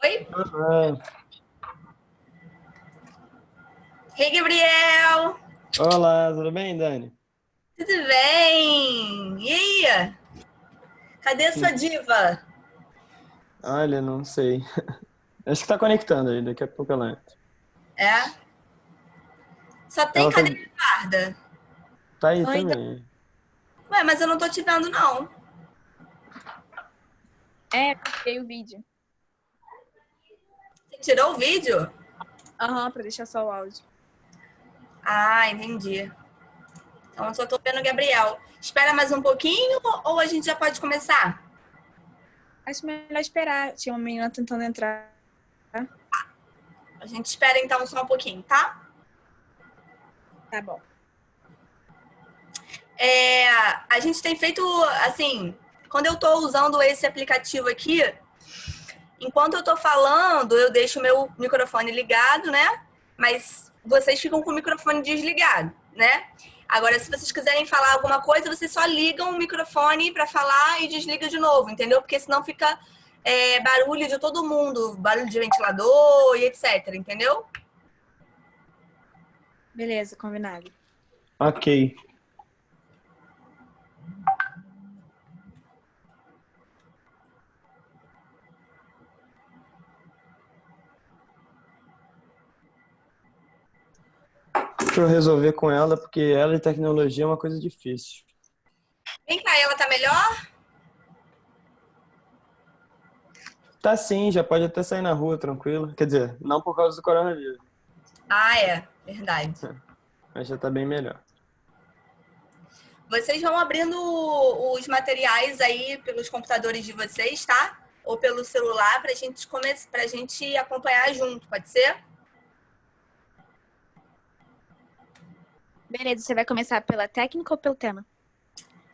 Oi? Ah, Ei, Gabriel! olá, tudo bem, Dani? Tudo bem? E aí? Cadê a sua diva? Olha, não sei. Acho que tá conectando aí, daqui a pouco ela entra. É? Só tem Ela tá, cadê a Eduarda? tá aí Oi, também. Ué, mas eu não tô te vendo, não. copiei o vídeo. Você tirou o vídeo? Aham, pra deixar só o áudio. Ah, entendi. Então eu só tô vendo o Gabriel. Espera mais um pouquinho ou a gente já pode começar? Acho melhor esperar. Tinha uma menina tentando entrar. A gente espera então só um pouquinho, tá? Tá bom. A gente tem feito, assim, quando eu tô usando esse aplicativo aqui, enquanto eu tô falando, eu deixo o meu microfone ligado, né? Mas vocês ficam com o microfone desligado, né? Agora, se vocês quiserem falar alguma coisa, vocês só ligam o microfone para falar e desliga de novo, entendeu? Porque senão fica barulho de todo mundo, barulho de ventilador e etc, entendeu? Beleza, combinado. Ok. Deixa eu resolver com ela, porque ela e tecnologia é uma coisa difícil. Vem cá, ela tá melhor? Tá sim, já pode até sair na rua, tranquilo. Quer dizer, não por causa do coronavírus, Ah, é, verdade. mas já tá bem melhor. Vocês vão abrindo os materiais aí pelos computadores de vocês, tá? Ou pelo celular pra gente acompanhar junto, pode ser? Beleza, você vai começar pela técnica ou pelo tema?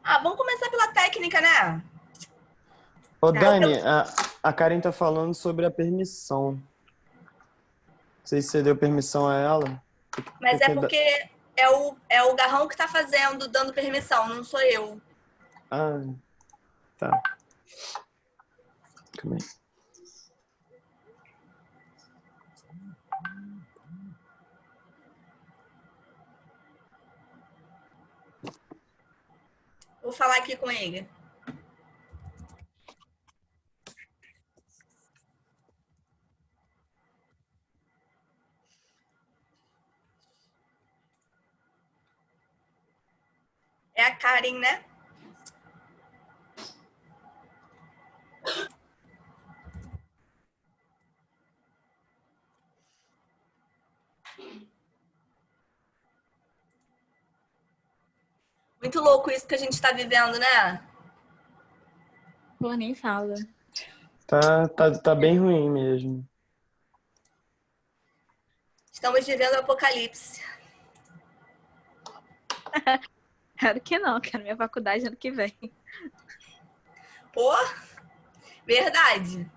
Ah, vamos começar pela técnica, né? Ô, Tá. Dani, a Karen tá falando sobre a permissão. Não sei se você deu permissão a ela. Mas é porque é o Garrão que tá fazendo, dando permissão, não sou eu. Ah, tá. Calma aí. Vou falar aqui com ele. É a Karen, né? Muito louco isso que a gente tá vivendo, né? Pô, nem fala. Tá bem ruim mesmo. Estamos vivendo o apocalipse. Quero que não, quero minha faculdade ano que vem. Pô, verdade.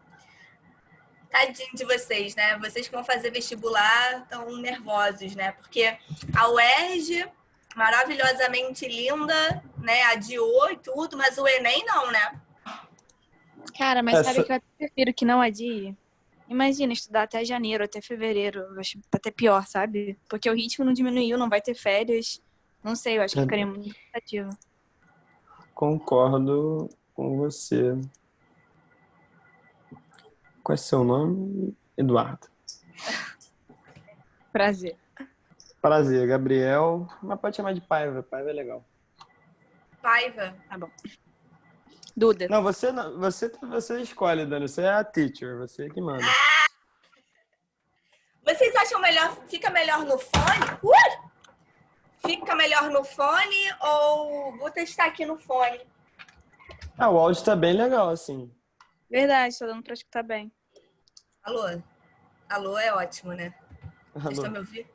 Tadinho de vocês, né? Vocês que vão fazer vestibular estão nervosos, né? Porque a UERJ, maravilhosamente linda, né? Adiou e tudo, mas o Enem não, né? Cara, mas sabe Essa, que eu até prefiro que não adie? Imagina estudar até janeiro, até fevereiro. Eu acho até pior, sabe? Porque o ritmo não diminuiu, não vai ter férias. Não sei, eu acho que ficaria muito cansativo. concordo com você. Qual é seu nome? Eduardo. Prazer. Prazer, Gabriel. Mas pode chamar de Paiva. Paiva é legal. Paiva. Tá bom. Duda. Não, você escolhe, Dani. Você é a teacher, você que manda. Vocês acham melhor, fica melhor no fone? Fica melhor no fone ou vou testar aqui no fone? Ah, o áudio tá bem legal, assim. Verdade, tô dando pra escutar bem. Alô? Alô é ótimo, né? Vocês estão Alô. me ouvindo?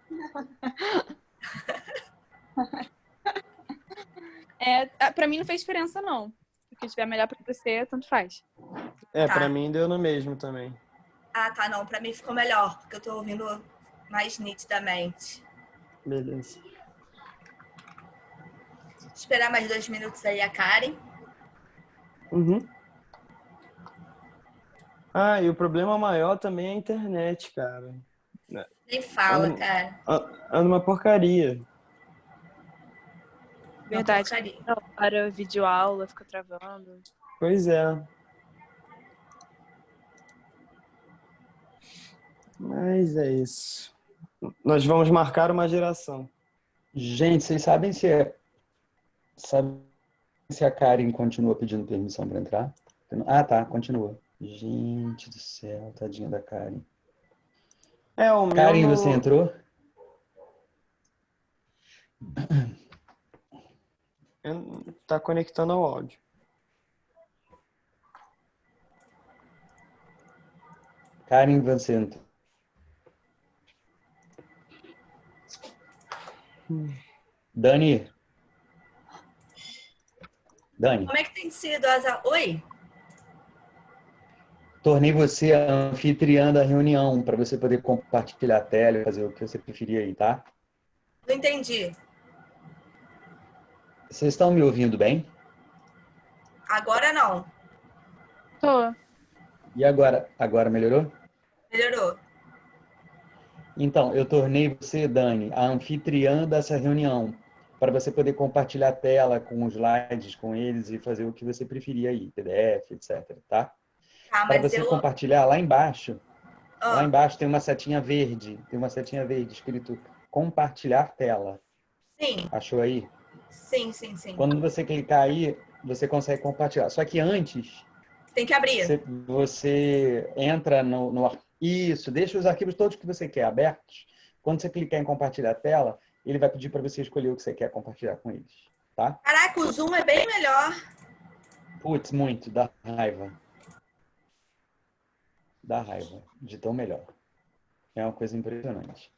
Pra mim não fez diferença, não. O que tiver melhor pra você, tanto faz. É, pra Tá. mim deu no mesmo também. Ah, tá, não. Pra mim ficou melhor, porque eu tô ouvindo mais nitidamente. Beleza. Esperar mais 2 minutos aí a Karen. Uhum. Ah, e o problema maior também é a internet, cara. Nem fala, Anda, cara. anda uma porcaria. Uma Verdade. porcaria. Para videoaula, fica travando. Pois é. Mas é isso. Nós vamos marcar uma geração. Gente, vocês sabe se a Karen continua pedindo permissão para entrar? Ah, tá, continua. Gente do céu, tadinha da Karen. É, o meu Karen, você no... entrou? tá conectando ao áudio. Karen, você entrou. Dani? Dani, Como é que tem sido as... Oi? tornei você a anfitriã da reunião para você poder compartilhar a tela e fazer o que você preferir aí, tá? Não entendi. Vocês estão me ouvindo bem? Agora não. Tô. E agora? Agora melhorou? Melhorou. Então, eu tornei você, Dani, a anfitriã dessa reunião, para você poder compartilhar a tela com os slides, com eles e fazer o que você preferir aí, PDF, etc, tá? Tá, Para mas você eu... compartilhar lá Ah, embaixo tem uma setinha verde escrito compartilhar tela. sim, Achou aí? sim, sim, sim. Quando você clicar aí, você consegue compartilhar. Só que antes, Tem que abrir. você entra Isso, deixa os arquivos todos que você quer abertos. Quando você clicar em compartilhar a tela, ele vai pedir para você escolher o que você quer compartilhar com eles, tá? Caraca, o Zoom é bem melhor. Putz, muito, dá raiva. Dá raiva de tão melhor. É uma coisa impressionante.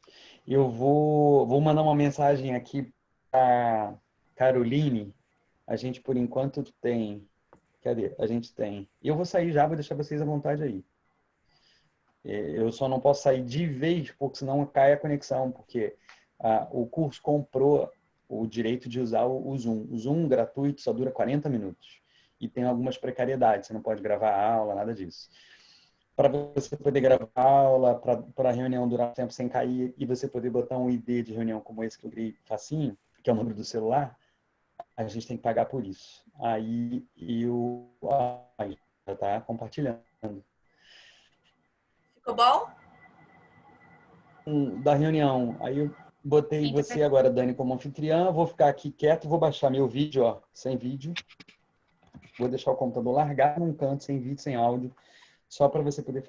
Eu vou mandar uma mensagem aqui para Caroline. A gente, por enquanto, tem... Cadê? A gente tem... Eu vou sair já, vou deixar vocês à vontade aí. Eu só não posso sair de vez, porque senão cai a conexão, porque o curso comprou o direito de usar o Zoom. O Zoom gratuito só dura 40 minutos. E tem algumas precariedades, você não pode gravar aula, nada disso. Para você poder gravar aula, para a reunião durar um tempo sem cair, e você poder botar um ID de reunião como esse que eu criei facinho, que é o número do celular, a gente tem que pagar por isso. Aí já está compartilhando. Ficou bom? Da reunião. Aí eu botei Sim, tá você agora, Dani, como anfitriã. Vou ficar aqui quieto, vou baixar meu vídeo, ó, sem vídeo. Vou deixar o computador largado num canto, sem vídeo, sem áudio, só para você poder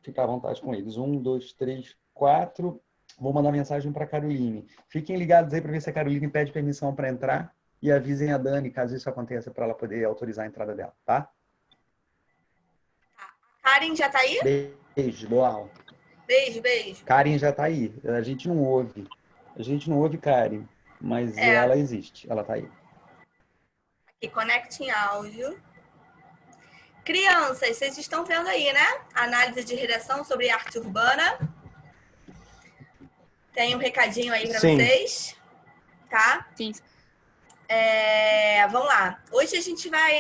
ficar à vontade com eles. 1, 2, 3, 4. Vou mandar mensagem para Caroline. Fiquem ligados aí para ver se a Caroline pede permissão para entrar e avisem a Dani, caso isso aconteça, para ela poder autorizar a entrada dela, tá? Karen já tá aí? Beijo, boa aula. Beijo, beijo. Karen já tá aí. A gente não ouve. A gente não ouve Karen, mas É, ela existe. Ela tá aí. aqui, conecte em áudio. Crianças, vocês estão vendo aí, né? Análise de redação sobre arte urbana. Tem um recadinho aí para Sim. vocês, tá? Sim. Vamos lá. Hoje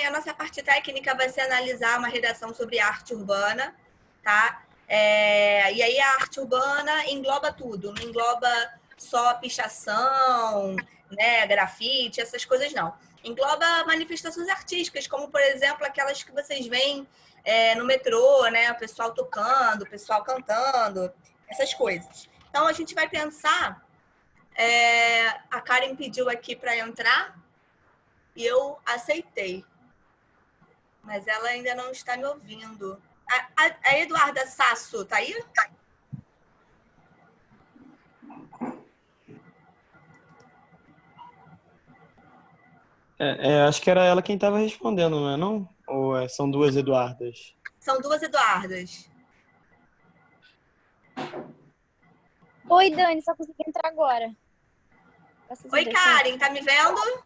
a nossa parte técnica vai ser analisar uma redação sobre arte urbana, tá? E aí a arte urbana engloba tudo, não engloba só pichação, né, grafite, essas coisas não. Engloba manifestações artísticas, como por exemplo aquelas que vocês veem no metrô, né, o pessoal tocando, o pessoal cantando, essas coisas. Então a gente vai pensar. A Karen pediu aqui para entrar e eu aceitei, mas ela ainda não está me ouvindo. A Eduarda Sasso tá aí? Acho que era ela quem estava respondendo, não é não? Ou são duas Eduardas? São duas Eduardas. Oi, Dani, só consegui entrar agora. Graças a Oi, Deus. Karen, tá me vendo?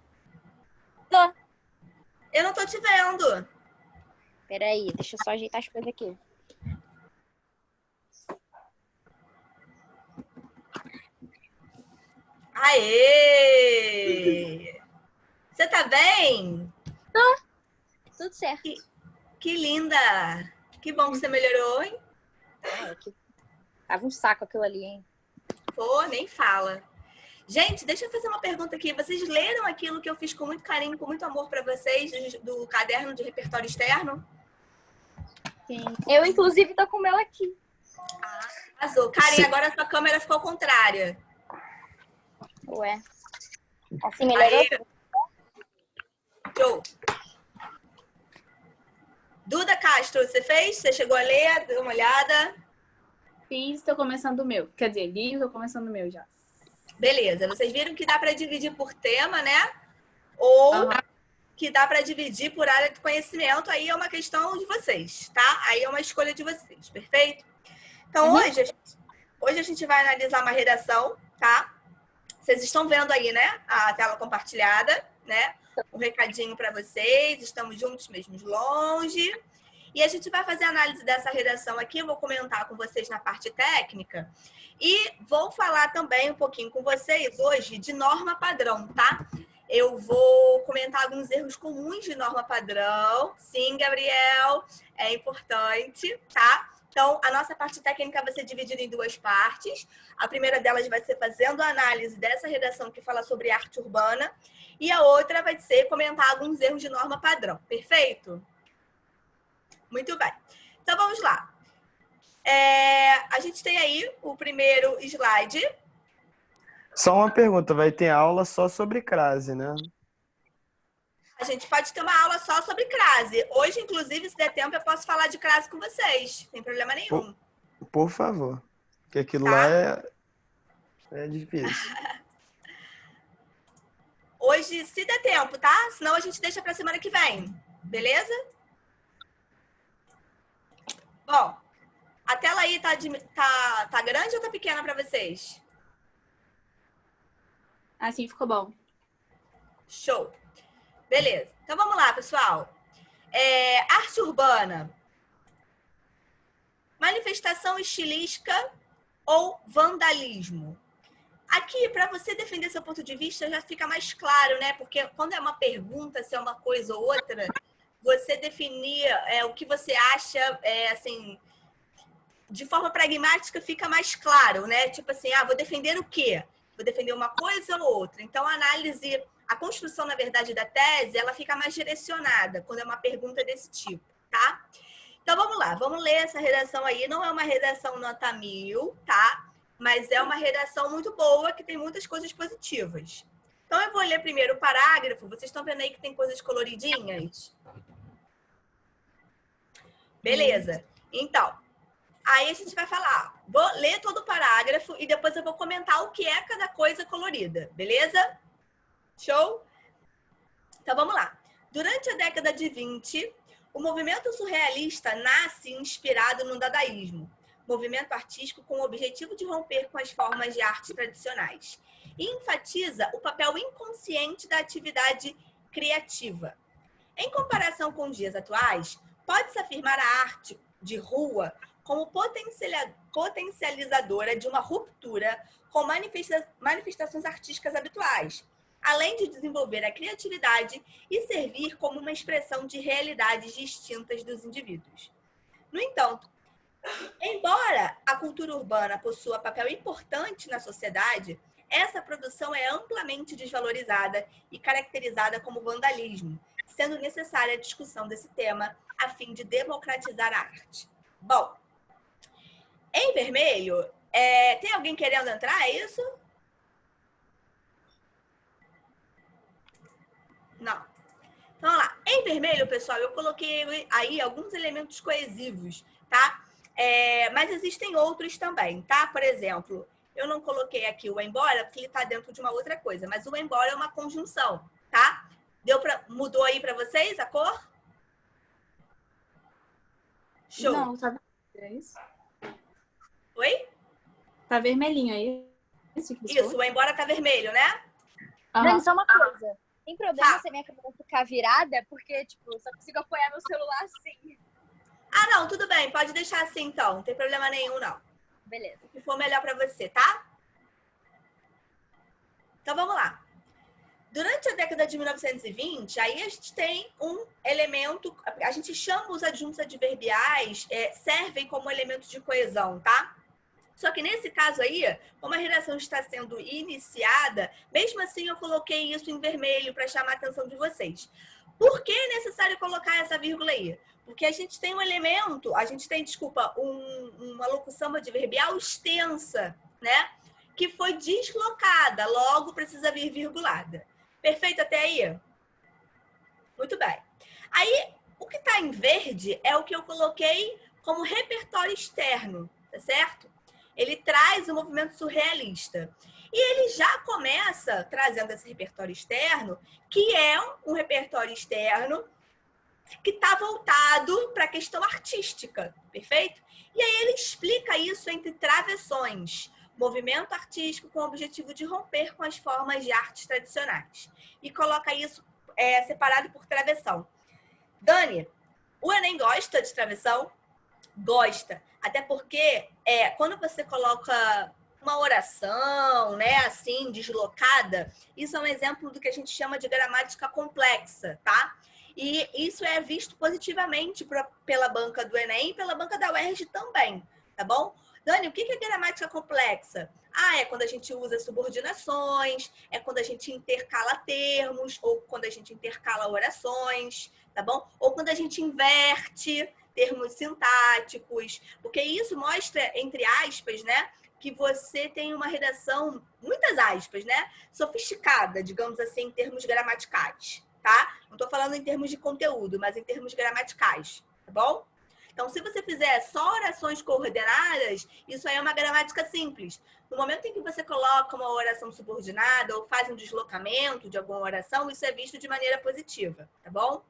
Tô. Eu não tô te vendo. Peraí, deixa eu só ajeitar as coisas aqui. Aê! Você tá bem? Tudo certo. Que linda! Que bom que você melhorou, hein? Tava um saco aquilo ali, hein? Pô, nem fala. Gente, deixa eu fazer uma pergunta aqui. Vocês leram aquilo que eu fiz com muito carinho, com muito amor para vocês, do caderno de repertório externo? Sim. Eu, inclusive, tô com o meu aqui. Arrasou. Karen, agora a sua câmera ficou contrária. Ué. Assim melhorou? Aí. Show. Duda Castro, você fez? Você chegou a ler? Deu uma olhada? Fiz, tô começando o meu. Quer dizer, li, tô começando o meu já. Beleza. Vocês viram que dá para dividir por tema, né? Ou que dá para dividir por área de conhecimento. Aí é uma questão de vocês, tá? Aí é uma escolha de vocês, perfeito? Então, hoje a gente vai analisar uma redação, tá? Vocês estão vendo aí, né? A tela compartilhada, né? Um recadinho para vocês. Estamos juntos, mesmo de longe. E a gente vai fazer a análise dessa redação aqui. Eu vou comentar com vocês na parte técnica. E vou falar também um pouquinho com vocês hoje de norma padrão, tá? Eu vou comentar alguns erros comuns de norma padrão. Sim, Gabriel, é importante, tá? Então, a nossa parte técnica vai ser dividida em duas partes. A primeira delas vai ser fazendo a análise dessa redação que fala sobre arte urbana. E a outra vai ser comentar alguns erros de norma padrão. Perfeito? Muito bem. Então, vamos lá. A gente tem aí o primeiro slide. Só uma pergunta, vai ter aula só sobre crase, né? A gente pode ter uma aula só sobre crase. Hoje, inclusive, se der tempo, eu posso falar de crase com vocês. Não tem problema nenhum. Por favor. Porque aquilo Tá? lá é difícil. Hoje, se der tempo, tá? Senão a gente deixa pra semana que vem. Beleza? Bom, a tela aí tá grande ou tá pequena pra vocês? Assim ficou bom. Show. Beleza. Então, vamos lá, pessoal. Arte urbana. Manifestação estilística ou vandalismo? Aqui, para você defender seu ponto de vista, já fica mais claro, né? Porque quando é uma pergunta, se é uma coisa ou outra, você definir o que você acha, assim, de forma pragmática, fica mais claro, né? Tipo assim, vou defender o quê? Vou defender uma coisa ou outra. Então, a construção, na verdade, da tese, ela fica mais direcionada quando é uma pergunta desse tipo, tá? Então, vamos lá. Vamos ler essa redação aí. Não é uma redação nota 1000, tá? Mas é uma redação muito boa, que tem muitas coisas positivas. Então, eu vou ler primeiro o parágrafo. Vocês estão vendo aí que tem coisas coloridinhas? Beleza. Então, aí a gente vai falar. Vou ler todo o parágrafo e depois eu vou comentar o que é cada coisa colorida. Beleza? Show? Então, vamos lá. Durante a década de 20, o movimento surrealista nasce inspirado no dadaísmo, movimento artístico com o objetivo de romper com as formas de arte tradicionais, e enfatiza o papel inconsciente da atividade criativa. Em comparação com os dias atuais, pode-se afirmar a arte de rua como potencializadora de uma ruptura com manifestações artísticas habituais, além de desenvolver a criatividade e servir como uma expressão de realidades distintas dos indivíduos. No entanto, embora a cultura urbana possua papel importante na sociedade, essa produção é amplamente desvalorizada e caracterizada como vandalismo, sendo necessária a discussão desse tema a fim de democratizar a arte. Bom, em vermelho, tem alguém querendo entrar, é isso? Não. Então, vamos lá. Em vermelho, pessoal, eu coloquei aí alguns elementos coesivos, tá? Mas existem outros também, tá? Por exemplo, eu não coloquei aqui o embora, porque ele está dentro de uma outra coisa, mas o embora é uma conjunção, tá? Mudou aí para vocês a cor? Show. Não, tá vermelho, é isso? Oi? Tá vermelhinho aí. Isso, o embora tá vermelho, né? Dani, só uma coisa. Tem problema se a minha câmera ficar virada? Porque, tipo, eu só consigo apoiar meu celular assim. Não, tudo bem. Pode deixar assim, então. Não tem problema nenhum, não. Beleza. O que for melhor para você, tá? Então, vamos lá. Durante a década de 1920, aí a gente tem um elemento, a gente chama os adjuntos adverbiais, servem como elemento de coesão, tá? Só que nesse caso aí, como a redação está sendo iniciada, mesmo assim eu coloquei isso em vermelho para chamar a atenção de vocês. Por que é necessário colocar essa vírgula aí? Porque a gente tem um elemento, uma locução adverbial extensa, né? Que foi deslocada, logo precisa vir virgulada. Perfeito até aí? Muito bem. Aí, o que está em verde é o que eu coloquei como repertório externo, tá certo? Ele traz o movimento surrealista. E ele já começa trazendo esse repertório externo, que é um repertório externo que está voltado para a questão artística, perfeito? E aí ele explica isso entre travessões, movimento artístico com o objetivo de romper com as formas de artes tradicionais. E coloca isso separado por travessão. Dani, o Enem gosta de travessão? Gosta. Até porque quando você coloca uma oração, né, assim, deslocada, isso é um exemplo do que a gente chama de gramática complexa, tá? E isso é visto positivamente pela banca do Enem e pela banca da UERJ também, tá bom? Dani, o que é gramática complexa? É quando a gente usa subordinações, é quando a gente intercala termos, ou quando a gente intercala orações, tá bom? Ou quando a gente inverte termos sintáticos, porque isso mostra, entre aspas, né, que você tem uma redação, muitas aspas, né, sofisticada, digamos assim, em termos gramaticais, tá? Não estou falando em termos de conteúdo, mas em termos gramaticais, tá bom? Então, se você fizer só orações coordenadas, isso aí é uma gramática simples. No momento em que você coloca uma oração subordinada ou faz um deslocamento de alguma oração, isso é visto de maneira positiva, tá bom?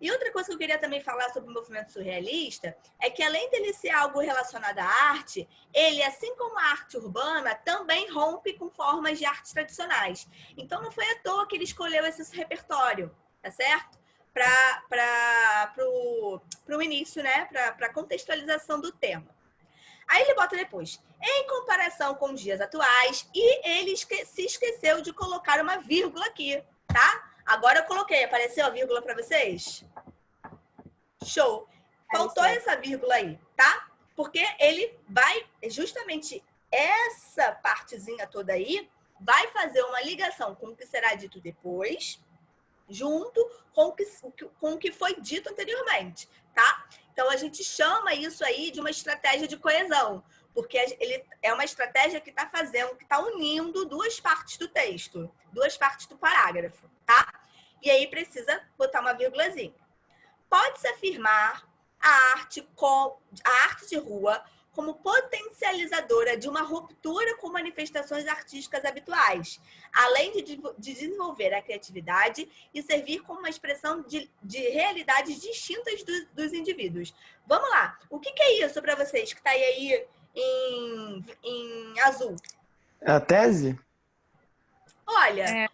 E outra coisa que eu queria também falar sobre o movimento surrealista é que, além dele ser algo relacionado à arte, ele, assim como a arte urbana, também rompe com formas de artes tradicionais. Então, não foi à toa que ele escolheu esse repertório, tá certo? Para o início, né? Para a contextualização do tema. Aí ele bota depois, em comparação com os dias atuais, e ele se esqueceu de colocar uma vírgula aqui, tá? Agora eu coloquei, apareceu a vírgula para vocês? Show! Faltou essa vírgula aí, tá? Porque ele vai, justamente essa partezinha toda aí, vai fazer uma ligação com o que será dito depois, junto com o que foi dito anteriormente, tá? Então, a gente chama isso aí de uma estratégia de coesão, porque ele é uma estratégia que está fazendo, que está unindo duas partes do texto, duas partes do parágrafo, tá? E aí precisa botar uma vírgulazinha. Pode-se afirmar a arte de rua como potencializadora de uma ruptura com manifestações artísticas habituais, além de desenvolver a criatividade e servir como uma expressão de realidades distintas dos indivíduos. Vamos lá. O que é isso para vocês que está aí em azul? É a tese? Olha,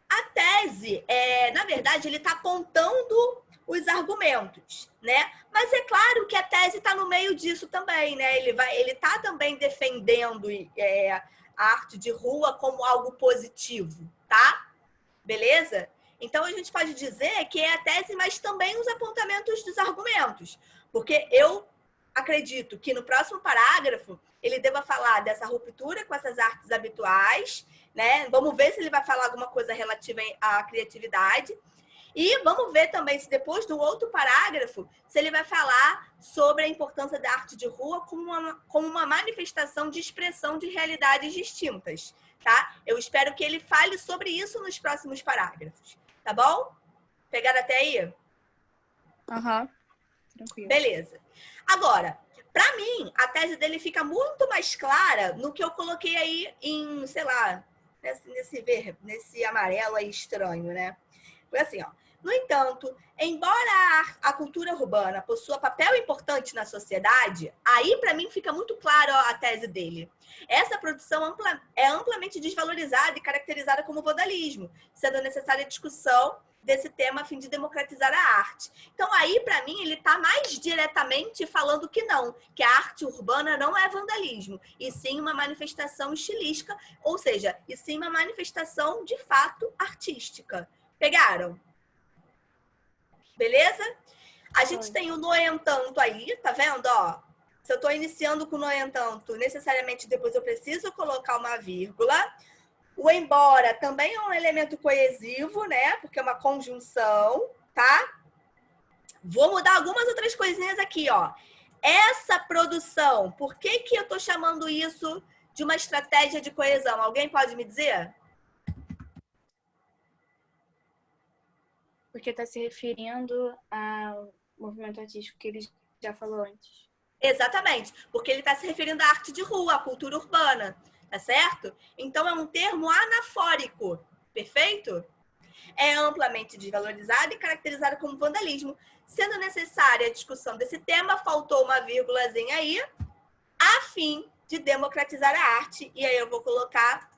a tese, na verdade, ele está apontando os argumentos, né? Mas é claro que a tese está no meio disso também, né? Ele está também defendendo a arte de rua como algo positivo, tá? Beleza? Então a gente pode dizer que é a tese, mas também os apontamentos dos argumentos, porque eu acredito que no próximo parágrafo ele deva falar dessa ruptura com essas artes habituais, né? Vamos ver se ele vai falar alguma coisa relativa à criatividade. E vamos ver também se depois do outro parágrafo, se ele vai falar sobre a importância da arte de rua como uma manifestação de expressão de realidades distintas, tá? Eu espero que ele fale sobre isso nos próximos parágrafos, tá bom? Pegaram até aí? Aham. Tranquilo. Beleza. Agora, para mim, a tese dele fica muito mais clara no que eu coloquei aí em, sei lá, nesse amarelo aí estranho, né? Foi assim, ó. No entanto, embora a cultura urbana possua papel importante na sociedade, aí para mim fica muito claro a tese dele. Essa produção é amplamente desvalorizada e caracterizada como vandalismo, sendo necessária a discussão desse tema a fim de democratizar a arte. Então aí, para mim, ele está mais diretamente falando que não, que a arte urbana não é vandalismo, e sim uma manifestação estilística, ou seja, e sim uma manifestação de fato artística. Pegaram? Beleza? A gente tem o no entanto aí, tá vendo? Ó, se eu estou iniciando com no entanto, necessariamente depois eu preciso colocar uma vírgula. O embora também é um elemento coesivo, né? Porque é uma conjunção, tá? Vou mudar algumas outras coisinhas aqui, ó. Essa produção, por que eu estou chamando isso de uma estratégia de coesão? Alguém pode me dizer? Porque está se referindo ao movimento artístico que ele já falou antes. Exatamente, porque ele está se referindo à arte de rua, à cultura urbana, tá certo? Então é um termo anafórico, perfeito? É amplamente desvalorizado e caracterizado como vandalismo. Sendo necessária a discussão desse tema, faltou uma vírgulazinha aí, a fim de democratizar a arte. E aí eu vou colocar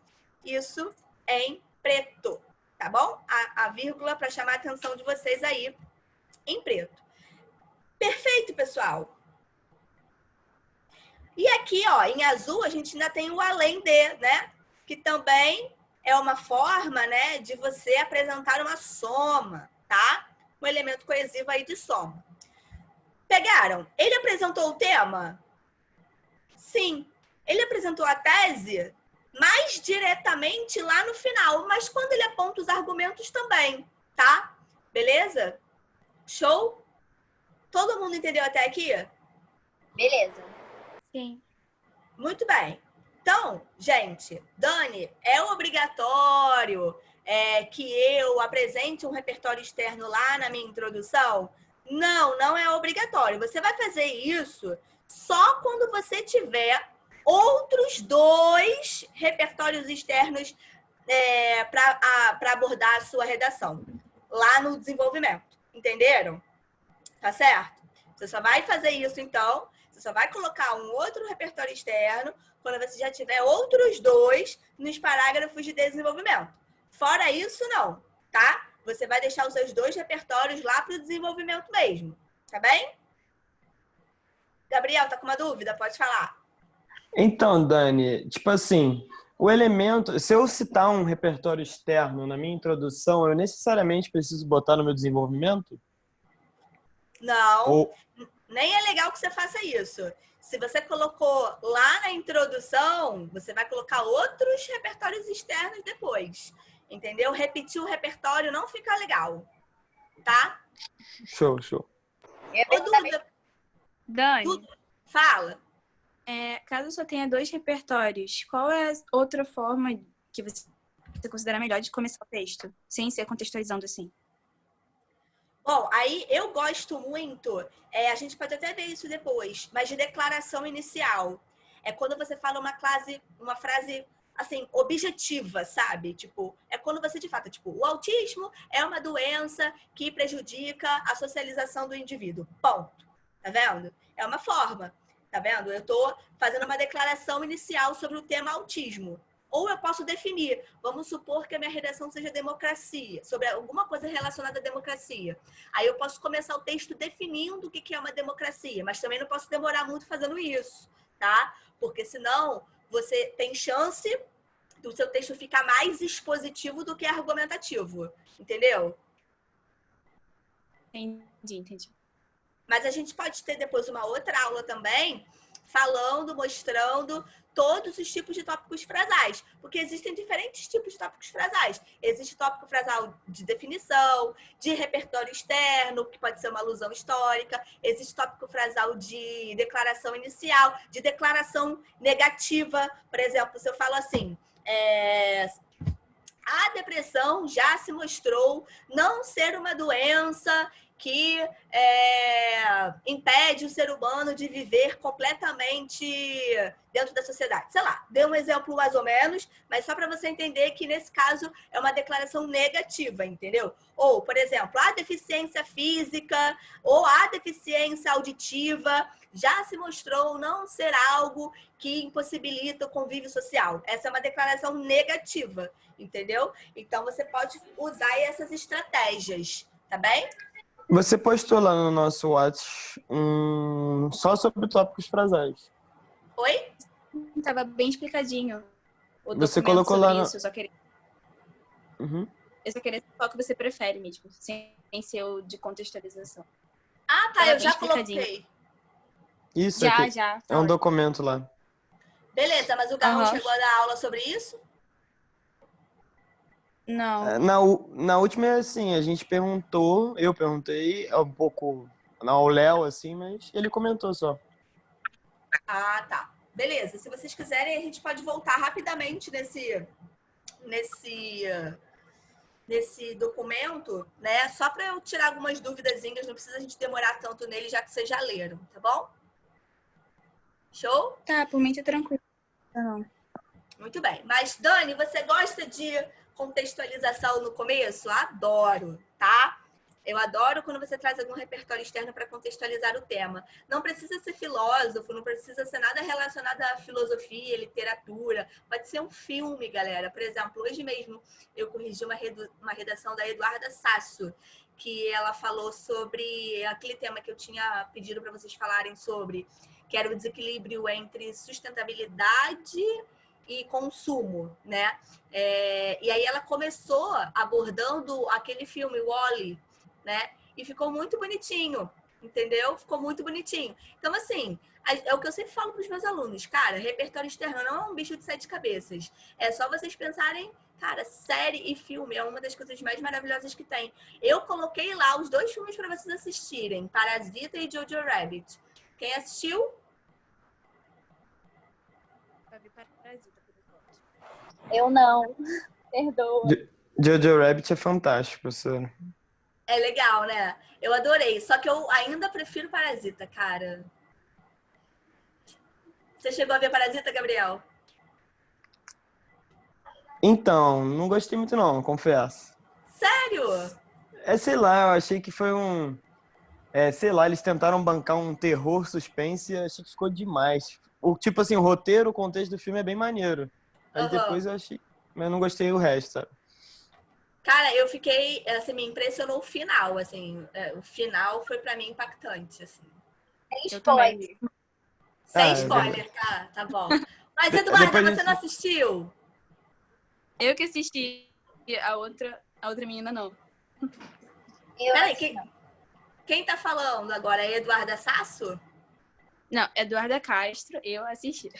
isso em preto, tá bom? A vírgula para chamar a atenção de vocês aí em preto. Perfeito, pessoal? E aqui, ó, em azul, a gente ainda tem o além de, né? Que também é uma forma, né, de você apresentar uma soma, tá? Um elemento coesivo aí de soma. Pegaram? Ele apresentou o tema? Sim. Ele apresentou a tese mais diretamente lá no final, mas quando ele aponta os argumentos também, tá? Beleza? Show? Todo mundo entendeu até aqui? Beleza. Sim. Muito bem. Então, gente, Dani, é obrigatório que eu apresente um repertório externo lá na minha introdução? Não, não é obrigatório. Você vai fazer isso só quando você tiver outros 2 repertórios externos para abordar a sua redação lá no desenvolvimento. Entenderam? Tá certo? Você só vai fazer isso, então. Você só vai colocar um outro repertório externo quando você já tiver outros 2 nos parágrafos de desenvolvimento. Fora isso, não, tá? Você vai deixar os seus 2 repertórios lá para o desenvolvimento mesmo, tá bem? Gabriel, tá com uma dúvida? Pode falar. Então, Dani, tipo assim, o elemento, se eu citar um repertório externo na minha introdução, eu necessariamente preciso botar no meu desenvolvimento? Não, Ou... nem é legal que você faça isso. Se você colocou lá na introdução, você vai colocar outros repertórios externos depois. Entendeu? Repetir o repertório não fica legal. Tá? Show. Ô, Duda, Dani, fala. caso só tenha 2 repertórios, qual é a outra forma que você considera melhor de começar o texto, sem ser contextualizando assim? Bom, aí eu gosto muito, a gente pode até ver isso depois, mas de declaração inicial. É quando você fala uma frase, assim, objetiva, sabe? Tipo, é quando você, de fato, tipo, o autismo é uma doença que prejudica a socialização do indivíduo. Ponto. Tá vendo? É uma forma. Tá vendo? Eu tô fazendo uma declaração inicial sobre o tema autismo. Ou eu posso definir, vamos supor que a minha redação seja democracia, sobre alguma coisa relacionada à democracia. Aí eu posso começar o texto definindo o que é uma democracia, mas também não posso demorar muito fazendo isso, tá? Porque senão você tem chance do seu texto ficar mais expositivo do que argumentativo, entendeu? Entendi. Mas a gente pode ter depois uma outra aula também, falando, mostrando todos os tipos de tópicos frasais, porque existem diferentes tipos de tópicos frasais. Existe tópico frasal de definição, de repertório externo, que pode ser uma alusão histórica. Existe tópico frasal de declaração inicial, de declaração negativa. Por exemplo, se eu falo assim, a depressão já se mostrou não ser uma doença que impede o ser humano de viver completamente dentro da sociedade. Sei lá, dei um exemplo mais ou menos, mas só para você entender que, nesse caso, é uma declaração negativa, entendeu? Ou, por exemplo, a deficiência física ou a deficiência auditiva já se mostrou não ser algo que impossibilita o convívio social. Essa é uma declaração negativa, entendeu? Então, você pode usar essas estratégias, tá bem? Você postou lá no nosso WhatsApp só sobre tópicos frasais. Oi? Tava bem explicadinho o Você documento colocou sobre lá no... isso. Eu só queria Uhum. saber qual que você prefere mesmo, sem ser o de contextualização. Ah, tá, Tava eu bem já explicadinho. coloquei. Isso Já, aqui. já. É um documento lá. Beleza, mas o Garrão Aham. chegou a dar aula sobre isso? Não. Na última, assim, a gente perguntou, eu perguntei um pouco ao Léo, assim, mas ele comentou só. Ah, tá. Beleza, se vocês quiserem, a gente pode voltar rapidamente nesse documento, né? Só para eu tirar algumas duvidazinhas, não precisa a gente demorar tanto nele, já que vocês já leram, tá bom? Show? Tá, por mim tá tranquilo. Não. Muito bem. Mas, Dani, você gosta de contextualização no começo? Adoro, tá? Eu adoro quando você traz algum repertório externo para contextualizar o tema. Não precisa ser filósofo, não precisa ser nada relacionado à filosofia, literatura. Pode ser um filme, galera. Por exemplo, hoje mesmo eu corrigi uma redação da Eduarda Sasso, que ela falou sobre aquele tema que eu tinha pedido para vocês falarem sobre, que era o desequilíbrio entre sustentabilidade e consumo, né? E aí ela começou abordando aquele filme Wall-E, né? E ficou muito bonitinho, entendeu? Ficou muito bonitinho. Então, assim, é o que eu sempre falo para os meus alunos, cara, repertório externo não é um bicho de 7 cabeças. É só vocês pensarem, cara, série e filme é uma das coisas mais maravilhosas que tem. Eu coloquei lá os 2 filmes para vocês assistirem, Parasita e Jojo Rabbit. Quem assistiu? Eu não. Perdoa. Jojo Rabbit é fantástico, professor. É legal, né? Eu adorei. Só que eu ainda prefiro Parasita, cara. Você chegou a ver Parasita, Gabriel? Então, não gostei muito não, confesso. Sério? Sei lá, eu achei que foi sei lá, eles tentaram bancar um terror suspense e achei que ficou demais. Tipo assim, o roteiro, o contexto do filme é bem maneiro. Mas depois eu achei... Mas eu não gostei do resto, sabe? Cara, eu fiquei... Assim, me impressionou o final, assim. O final foi pra mim impactante, assim. Sem Eu spoiler. também. Sem spoiler, tá bom. Mas, Eduarda, Depois você não assistiu? Eu que assisti, a outra menina não. Eu Peraí, assisti, não. quem tá falando agora? É Eduarda Sasso? Não, Eduarda Castro, eu assisti.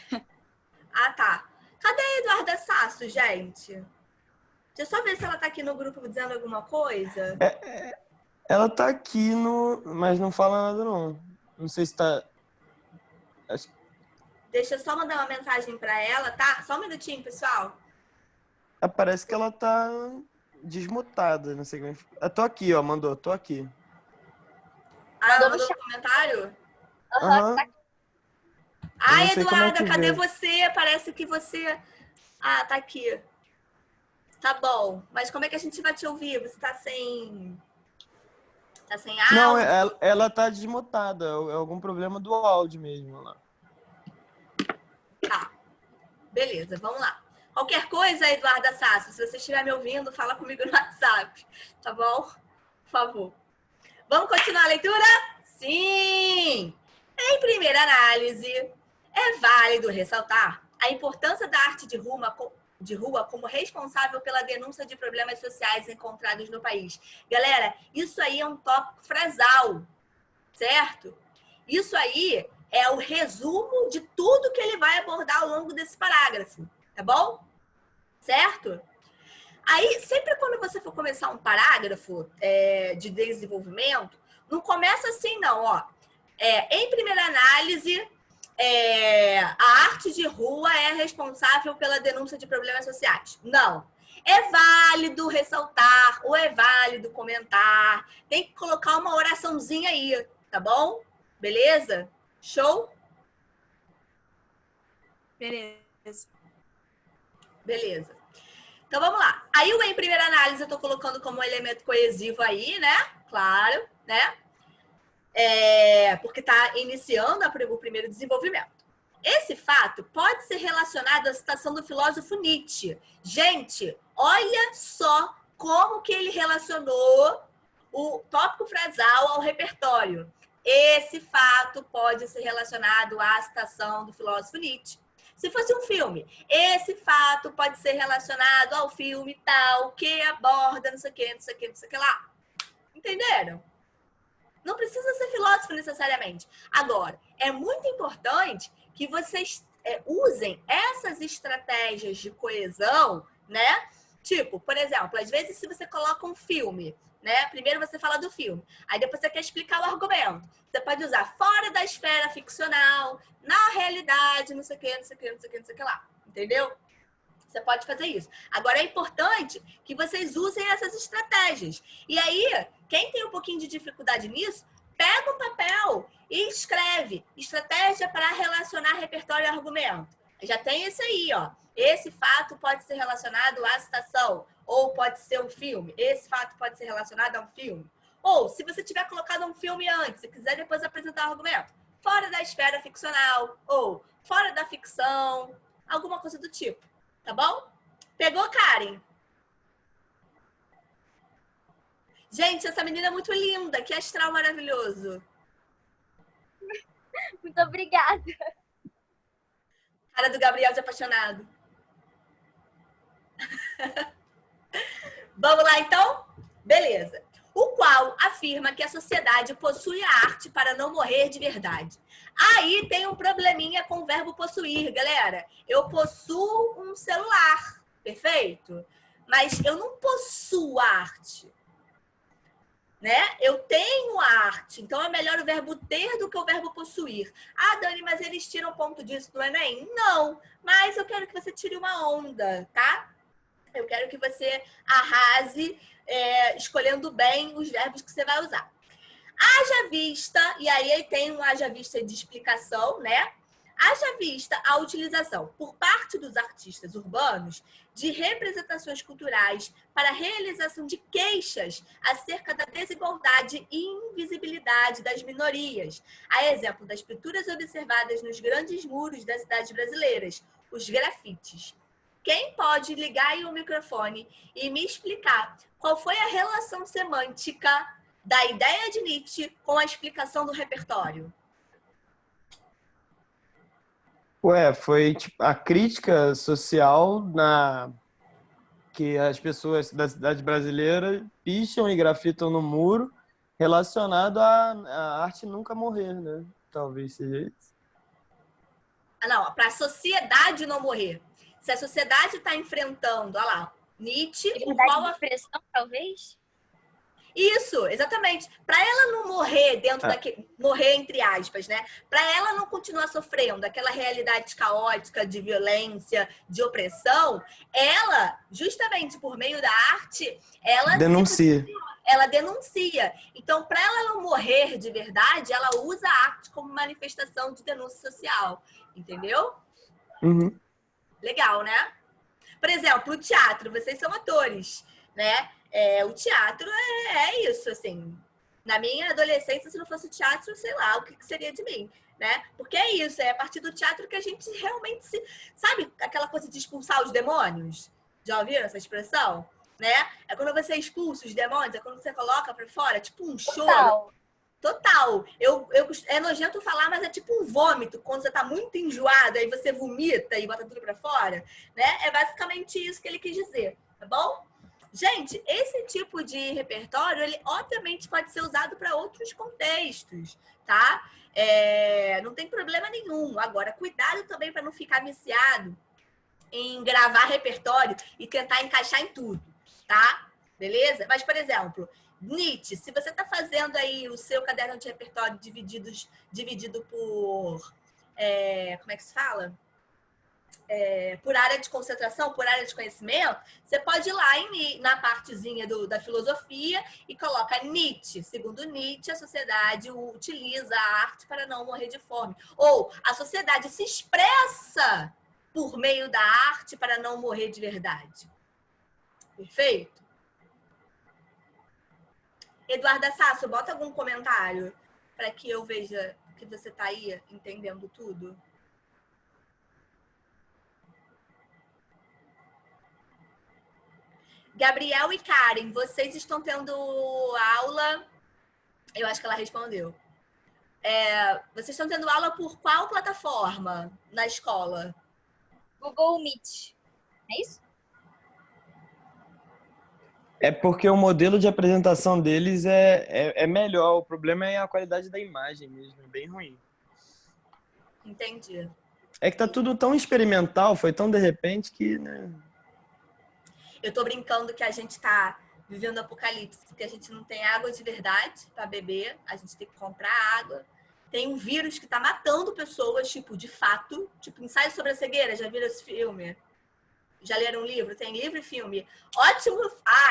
Ah, tá. Cadê a Eduarda Sasso, gente? Deixa eu só ver se ela tá aqui no grupo dizendo alguma coisa. Ela tá aqui mas não fala nada não. Não sei se tá... Deixa eu só mandar uma mensagem pra ela, tá? Só um minutinho, pessoal. Parece que ela tá desmutada, não sei como... Eu tô aqui, ó, mandou, tô aqui. Ah, Mandou no mandou chat. no comentário? Aham. Tá aqui. Ai, não sei como é Eduarda, que cadê vê. você? Parece que você... Ah, tá aqui. Tá bom. Mas como é que a gente vai te ouvir? Você tá sem... Tá sem áudio? Não, ela tá desmutada, é algum problema do áudio mesmo lá. Tá. Beleza, vamos lá. Qualquer coisa, Eduarda Sasso, se você estiver me ouvindo, fala comigo no WhatsApp, tá bom? Por favor. Vamos continuar a leitura? Sim! Em primeira análise, é válido ressaltar a importância da arte de rua como responsável pela denúncia de problemas sociais encontrados no país. Galera, isso aí é um tópico frasal, certo? Isso aí é o resumo de tudo que ele vai abordar ao longo desse parágrafo, tá bom? Certo? Aí, sempre quando você for começar um parágrafo de desenvolvimento, não começa assim, não, ó. Em primeira análise, a arte de rua é responsável pela denúncia de problemas sociais. Não. É válido ressaltar ou é válido comentar. Tem que colocar uma oraçãozinha aí, tá bom? Beleza? Show? Beleza. Beleza. Então vamos lá. Aí o em primeira análise eu tô colocando como elemento coesivo aí, né? Claro, né? Porque tá iniciando o primeiro desenvolvimento. Esse fato pode ser relacionado à citação do filósofo Nietzsche. Gente, olha só como que ele relacionou o tópico frasal ao repertório. Esse fato pode ser relacionado à citação do filósofo Nietzsche. Se fosse um filme, esse fato pode ser relacionado ao filme tal, que aborda não sei o que, não sei o que, não sei o que lá. Entenderam? Não precisa ser filósofo necessariamente. Agora, é muito importante que vocês usem essas estratégias de coesão, né? Tipo, por exemplo, às vezes se você coloca um filme, né? Primeiro você fala do filme, aí depois você quer explicar o argumento. Você pode usar fora da esfera ficcional, na realidade, não sei o que, não sei o que, não sei o que, não sei o que lá. Entendeu? Você pode fazer isso. Agora, é importante que vocês usem essas estratégias. E aí, quem tem um pouquinho de dificuldade nisso, pega um papel e escreve estratégia para relacionar repertório e argumento. Já tem esse aí, ó. Esse fato pode ser relacionado à citação, ou pode ser um filme. Esse fato pode ser relacionado a um filme. Ou, se você tiver colocado um filme antes e quiser depois apresentar o argumento, fora da esfera ficcional, ou fora da ficção, alguma coisa do tipo. Tá bom? Pegou, Karen? Gente, essa menina é muito linda. Que astral maravilhoso. Muito obrigada. Cara do Gabriel de apaixonado. Vamos lá, então? Beleza. O qual afirma que a sociedade possui a arte para não morrer de verdade. Aí tem um probleminha com o verbo possuir, galera. Eu possuo um celular, perfeito? Mas eu não possuo arte, né? Eu tenho a arte, então é melhor o verbo ter do que o verbo possuir. Ah, Dani, mas eles tiram ponto disso do Enem? Não, mas eu quero que você tire uma onda, tá? Eu quero que você arrase escolhendo bem os verbos que você vai usar. Haja vista, e aí tem um haja vista de explicação, né? Haja vista a utilização, por parte dos artistas urbanos, de representações culturais para a realização de queixas acerca da desigualdade e invisibilidade das minorias. A exemplo das pinturas observadas nos grandes muros das cidades brasileiras, os grafites. Quem pode ligar aí o microfone e me explicar qual foi a relação semântica da ideia de Nietzsche com a explicação do repertório? Foi tipo, a crítica social que as pessoas da cidade brasileira picham e grafitam no muro relacionado à arte nunca morrer, né? Talvez seja isso. Não, para a sociedade não morrer. Se a sociedade está enfrentando, olha lá, Nietzsche, o qual de expressão, talvez? Isso, exatamente. Para ela não morrer dentro daquele. Morrer entre aspas, né? Para ela não continuar sofrendo aquela realidade caótica de violência, de opressão, ela, justamente por meio da arte, ela denuncia. Ela denuncia. Então, para ela não morrer de verdade, ela usa a arte como manifestação de denúncia social. Entendeu? Uhum. Legal, né? Por exemplo, o teatro, vocês são atores, né? O teatro é isso, assim. Na minha adolescência, se não fosse teatro, sei lá, o que seria de mim, né? Porque é isso, é a partir do teatro que a gente realmente se... Sabe aquela coisa de expulsar os demônios? Já ouviram essa expressão? Né? É quando você expulsa os demônios, é quando você coloca pra fora, tipo um choro. Total. É nojento falar, mas é tipo um vômito. Quando você tá muito enjoado, aí você vomita e bota tudo pra fora, né? É basicamente isso que ele quis dizer, tá bom? Gente, esse tipo de repertório, ele obviamente pode ser usado para outros contextos, tá? Não tem problema nenhum. Agora, cuidado também para não ficar viciado em gravar repertório e tentar encaixar em tudo, tá? Beleza? Mas, por exemplo, Nietzsche, se você está fazendo aí o seu caderno de repertório dividido por... como é que se fala? por área de concentração, por área de conhecimento, você pode ir lá na partezinha da filosofia e coloca Nietzsche. Segundo Nietzsche, a sociedade utiliza a arte para não morrer de fome. Ou a sociedade se expressa por meio da arte para não morrer de verdade. Perfeito? Eduarda Sasso, bota algum comentário para que eu veja que você está aí entendendo tudo. Gabriel e Karen, vocês estão tendo aula? Eu acho que ela respondeu. Vocês estão tendo aula por qual plataforma na escola? Google Meet. É isso? É porque o modelo de apresentação deles é melhor. O problema é a qualidade da imagem mesmo, é bem ruim. Entendi. É que tá tudo tão experimental, foi tão de repente que, né? Eu tô brincando que a gente tá vivendo apocalipse, porque a gente não tem água de verdade para beber, a gente tem que comprar água. Tem um vírus que tá matando pessoas, tipo, de fato, tipo, Ensaio sobre a Cegueira, já viram esse filme? Já leram um livro? Tem livro e filme. Ótimo!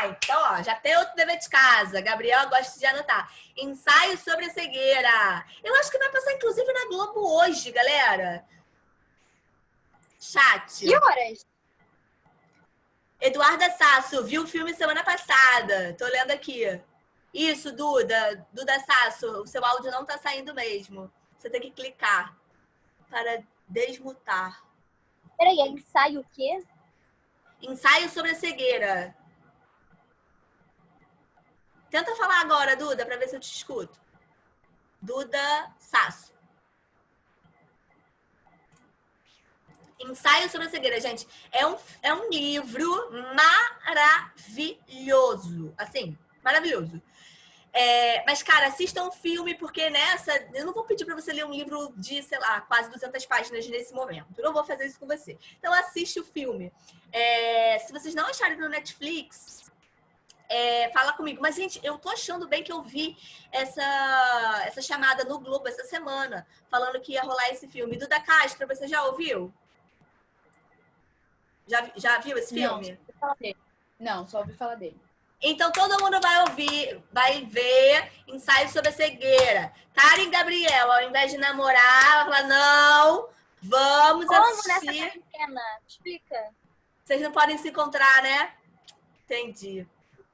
Então, ó, já tem outro dever de casa. Gabriel gosta de anotar. Ensaio sobre a Cegueira. Eu acho que vai passar, inclusive, na Globo hoje, galera. Chat. Que horas? Eduarda Sasso, viu o filme semana passada. Tô lendo aqui. Isso, Duda. Duda Sasso, o seu áudio não tá saindo mesmo. Você tem que clicar para desmutar. Peraí, é ensaio o quê? Ensaio sobre a cegueira. Tenta falar agora, Duda, para ver se eu te escuto. Duda Sasso. Ensaio sobre a cegueira, gente. É um livro maravilhoso. Assim, maravilhoso. Mas, cara, assista um filme, porque eu não vou pedir para você ler um livro de, sei lá, quase 200 páginas nesse momento. Eu não vou fazer isso com você. Então, assiste o filme. Se vocês não acharem no Netflix, fala comigo. Mas, gente, eu tô achando bem que eu vi essa chamada no Globo essa semana, falando que ia rolar esse filme. Duda Castro, você já ouviu? Já viu esse filme? Não, só ouvi falar dele. Então, todo mundo vai ver Ensaio sobre a Cegueira. Karen Gabriel, ao invés de namorar, vai falar, não, vamos assistir. Como nessa quarentena? Explica. Vocês não podem se encontrar, né? Entendi.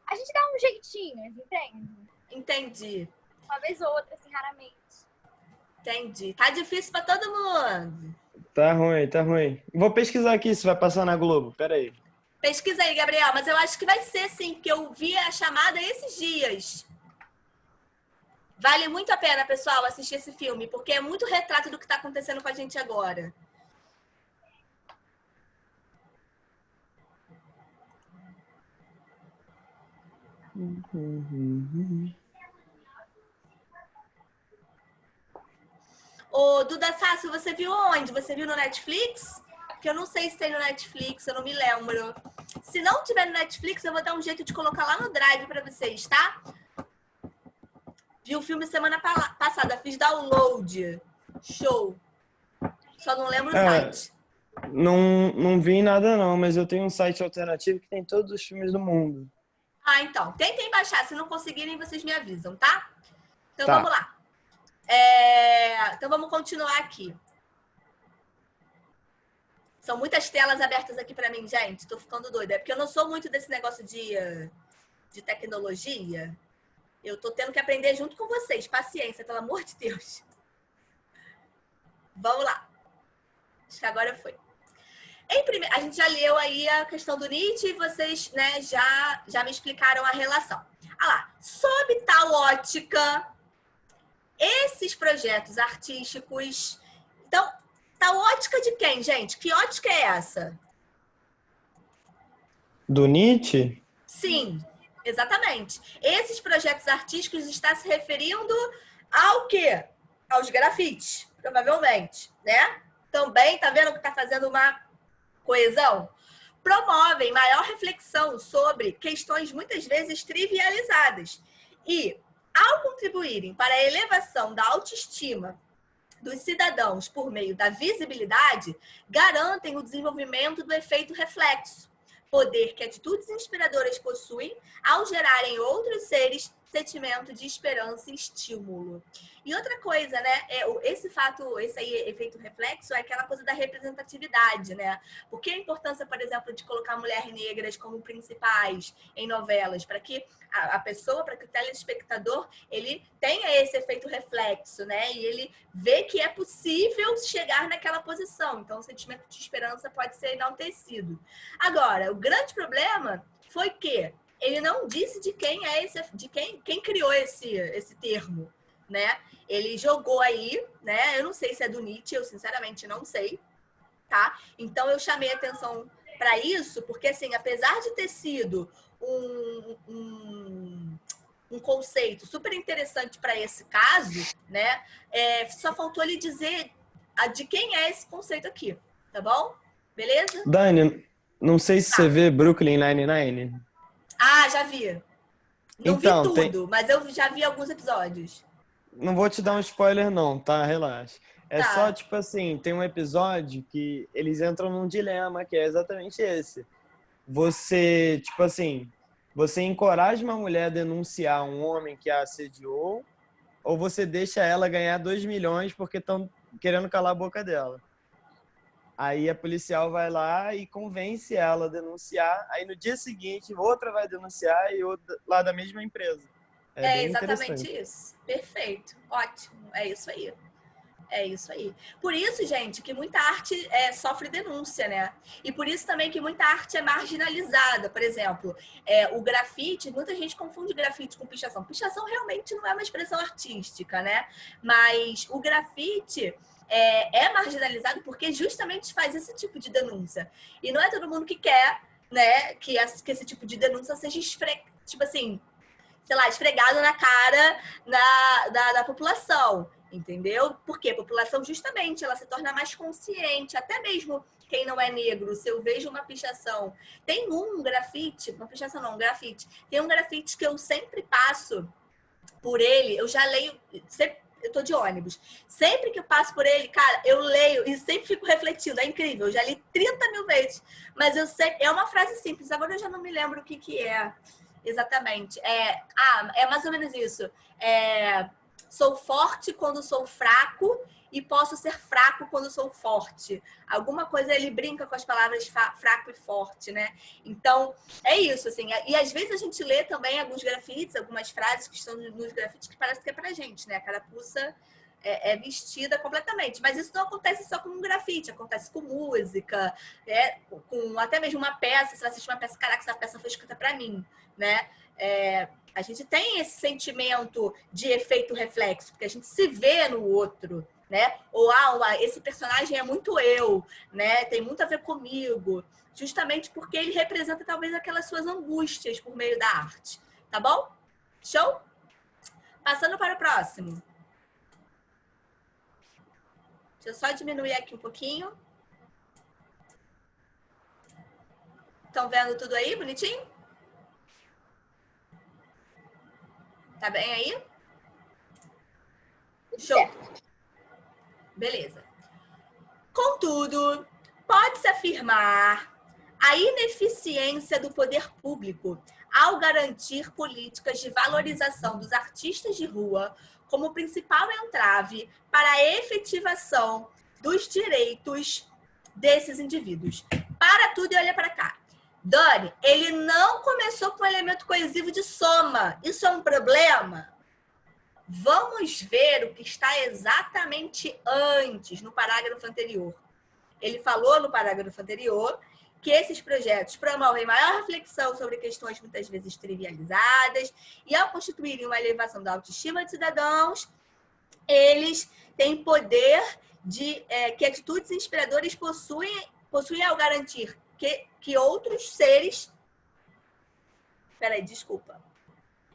A gente dá um jeitinho, entende? Entendi. Uma vez ou outra, assim, raramente. Entendi. Tá difícil pra todo mundo. Tá ruim, tá ruim. Vou pesquisar aqui se vai passar na Globo. Pera aí. Pesquisa aí, Gabriel, mas eu acho que vai ser sim, porque eu vi a chamada esses dias. Vale muito a pena, pessoal, assistir esse filme, porque é muito retrato do que está acontecendo com a gente agora. Ô, Duda Sasso, você viu onde? Você viu no Netflix? Porque eu não sei se tem no Netflix, eu não me lembro. Se não tiver no Netflix, eu vou dar um jeito de colocar lá no Drive para vocês, tá? Vi o filme semana passada, fiz download. Show. Só não lembro o site. Não vi nada não, mas eu tenho um site alternativo que tem todos os filmes do mundo. Então. Tentem baixar. Se não conseguirem, vocês me avisam, tá? Então, Tá. Vamos lá. Então, vamos continuar aqui. São muitas telas abertas aqui pra mim, gente. Tô ficando doida. É porque eu não sou muito desse negócio de tecnologia. Eu tô tendo que aprender junto com vocês. Paciência, pelo amor de Deus. Vamos lá. Acho que agora foi. A gente já leu aí a questão do Nietzsche e vocês, né, já me explicaram a relação. Ah lá. Sob tal ótica, esses projetos artísticos... Então, tal ótica de quem, gente? Que ótica é essa? Do Nietzsche? Sim, exatamente. Esses projetos artísticos está se referindo ao quê? Aos grafites, provavelmente, né? Também, tá vendo que tá fazendo uma coesão? Promovem maior reflexão sobre questões muitas vezes trivializadas e, ao contribuírem para a elevação da autoestima dos cidadãos por meio da visibilidade garantem o desenvolvimento do efeito reflexo, poder que atitudes inspiradoras possuem ao gerar em outros seres sentimento de esperança e estímulo. E outra coisa, né? Esse aí, efeito reflexo, é aquela coisa da representatividade, né? Por que a importância, por exemplo, de colocar mulheres negras como principais em novelas? Para que a pessoa, para que o telespectador, ele tenha esse efeito reflexo, né? E ele vê que é possível chegar naquela posição. Então, o sentimento de esperança pode ser enaltecido. Agora, o grande problema foi que ele não disse de quem é quem criou esse termo, né? Ele jogou aí, né? Eu não sei se é do Nietzsche, eu sinceramente não sei, tá? Então eu chamei atenção para isso, porque assim, apesar de ter sido um conceito super interessante para esse caso, né? Só faltou ele dizer de quem é esse conceito aqui, tá bom? Beleza? Dani, não sei se você vê Brooklyn Nine-Nine. Ah, já vi. Não Então, vi tudo, mas eu já vi alguns episódios. Não vou te dar um spoiler não, tá? Relaxa. É Tá. só, tipo assim, tem um episódio que eles entram num dilema, que é exatamente esse. Você, tipo assim, você encoraja uma mulher a denunciar um homem que a assediou, ou você deixa ela ganhar 2 milhões porque estão querendo calar a boca dela. Aí a policial vai lá e convence ela a denunciar. Aí no dia seguinte, outra vai denunciar e outra lá da mesma empresa. É bem Exatamente interessante. isso. Perfeito. Ótimo. É isso aí. É isso aí. Por isso, gente, que muita arte sofre denúncia, né? E por isso também que muita arte é marginalizada. Por exemplo, o grafite, muita gente confunde grafite com pichação. Pichação realmente não é uma expressão artística, né? Mas o grafite é marginalizado porque justamente faz esse tipo de denúncia. E não é todo mundo que quer, né, que esse tipo de denúncia seja tipo assim, sei lá, esfregado na cara da população, entendeu? Porque a população, justamente, ela se torna mais consciente, até mesmo quem não é negro, se eu vejo uma pichação. Tem um grafite, uma pichação não, um grafite. Tem um grafite que eu sempre passo por ele, eu já leio, eu tô de ônibus. Sempre que eu passo por ele, cara, eu leio e sempre fico refletindo. É incrível, eu já li 30 mil vezes. Mas eu sei, é uma frase simples, agora eu já não me lembro o que é. Exatamente. É mais ou menos isso. Sou forte quando sou fraco e posso ser fraco quando sou forte. Alguma coisa, ele brinca com as palavras fraco e forte, né? Então, é isso, assim. E às vezes a gente lê também alguns grafites, algumas frases que estão nos grafites que parece que é pra gente, né? A carapuça é vestida completamente. Mas isso não acontece só com um grafite, acontece com música, com até mesmo uma peça. Se você assiste uma peça, caraca, essa peça foi escrita pra mim, né? A gente tem esse sentimento de efeito reflexo, porque a gente se vê no outro, né? Ou esse personagem é muito eu, né? Tem muito a ver comigo, justamente porque ele representa talvez aquelas suas angústias por meio da arte, tá bom? Show? Passando para o próximo. Deixa eu só diminuir aqui um pouquinho. Estão vendo tudo aí, bonitinho? Tá bem aí? Show. Beleza. Contudo, pode-se afirmar a ineficiência do poder público ao garantir políticas de valorização dos artistas de rua como principal entrave para a efetivação dos direitos desses indivíduos. Para tudo e olha para cá. Dani, ele não começou com um elemento coesivo de soma. Isso é um problema? Vamos ver o que está exatamente antes, no parágrafo anterior. Ele falou no parágrafo anterior que esses projetos promovem maior reflexão sobre questões muitas vezes trivializadas e, ao constituírem uma elevação da autoestima de cidadãos, eles têm poder que atitudes inspiradoras possuem ao garantir que outros seres... Peraí, desculpa.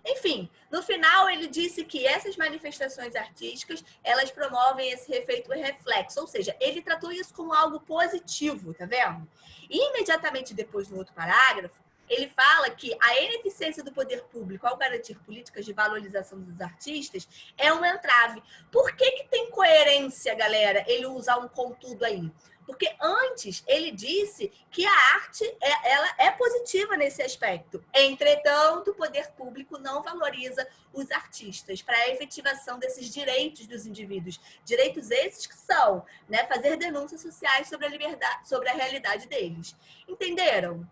Enfim, no final ele disse que essas manifestações artísticas, elas promovem esse efeito reflexo, ou seja, ele tratou isso como algo positivo, tá vendo? E imediatamente depois, no outro parágrafo, ele fala que a ineficiência do poder público ao garantir políticas de valorização dos artistas é um entrave. Por que tem coerência, galera, ele usar um contudo aí? Porque antes ele disse que a arte ela é positiva nesse aspecto. Entretanto, o poder público não valoriza os artistas para a efetivação desses direitos dos indivíduos. Direitos esses que são, né, fazer denúncias sociais sobre a liberdade, sobre a realidade deles. Entenderam?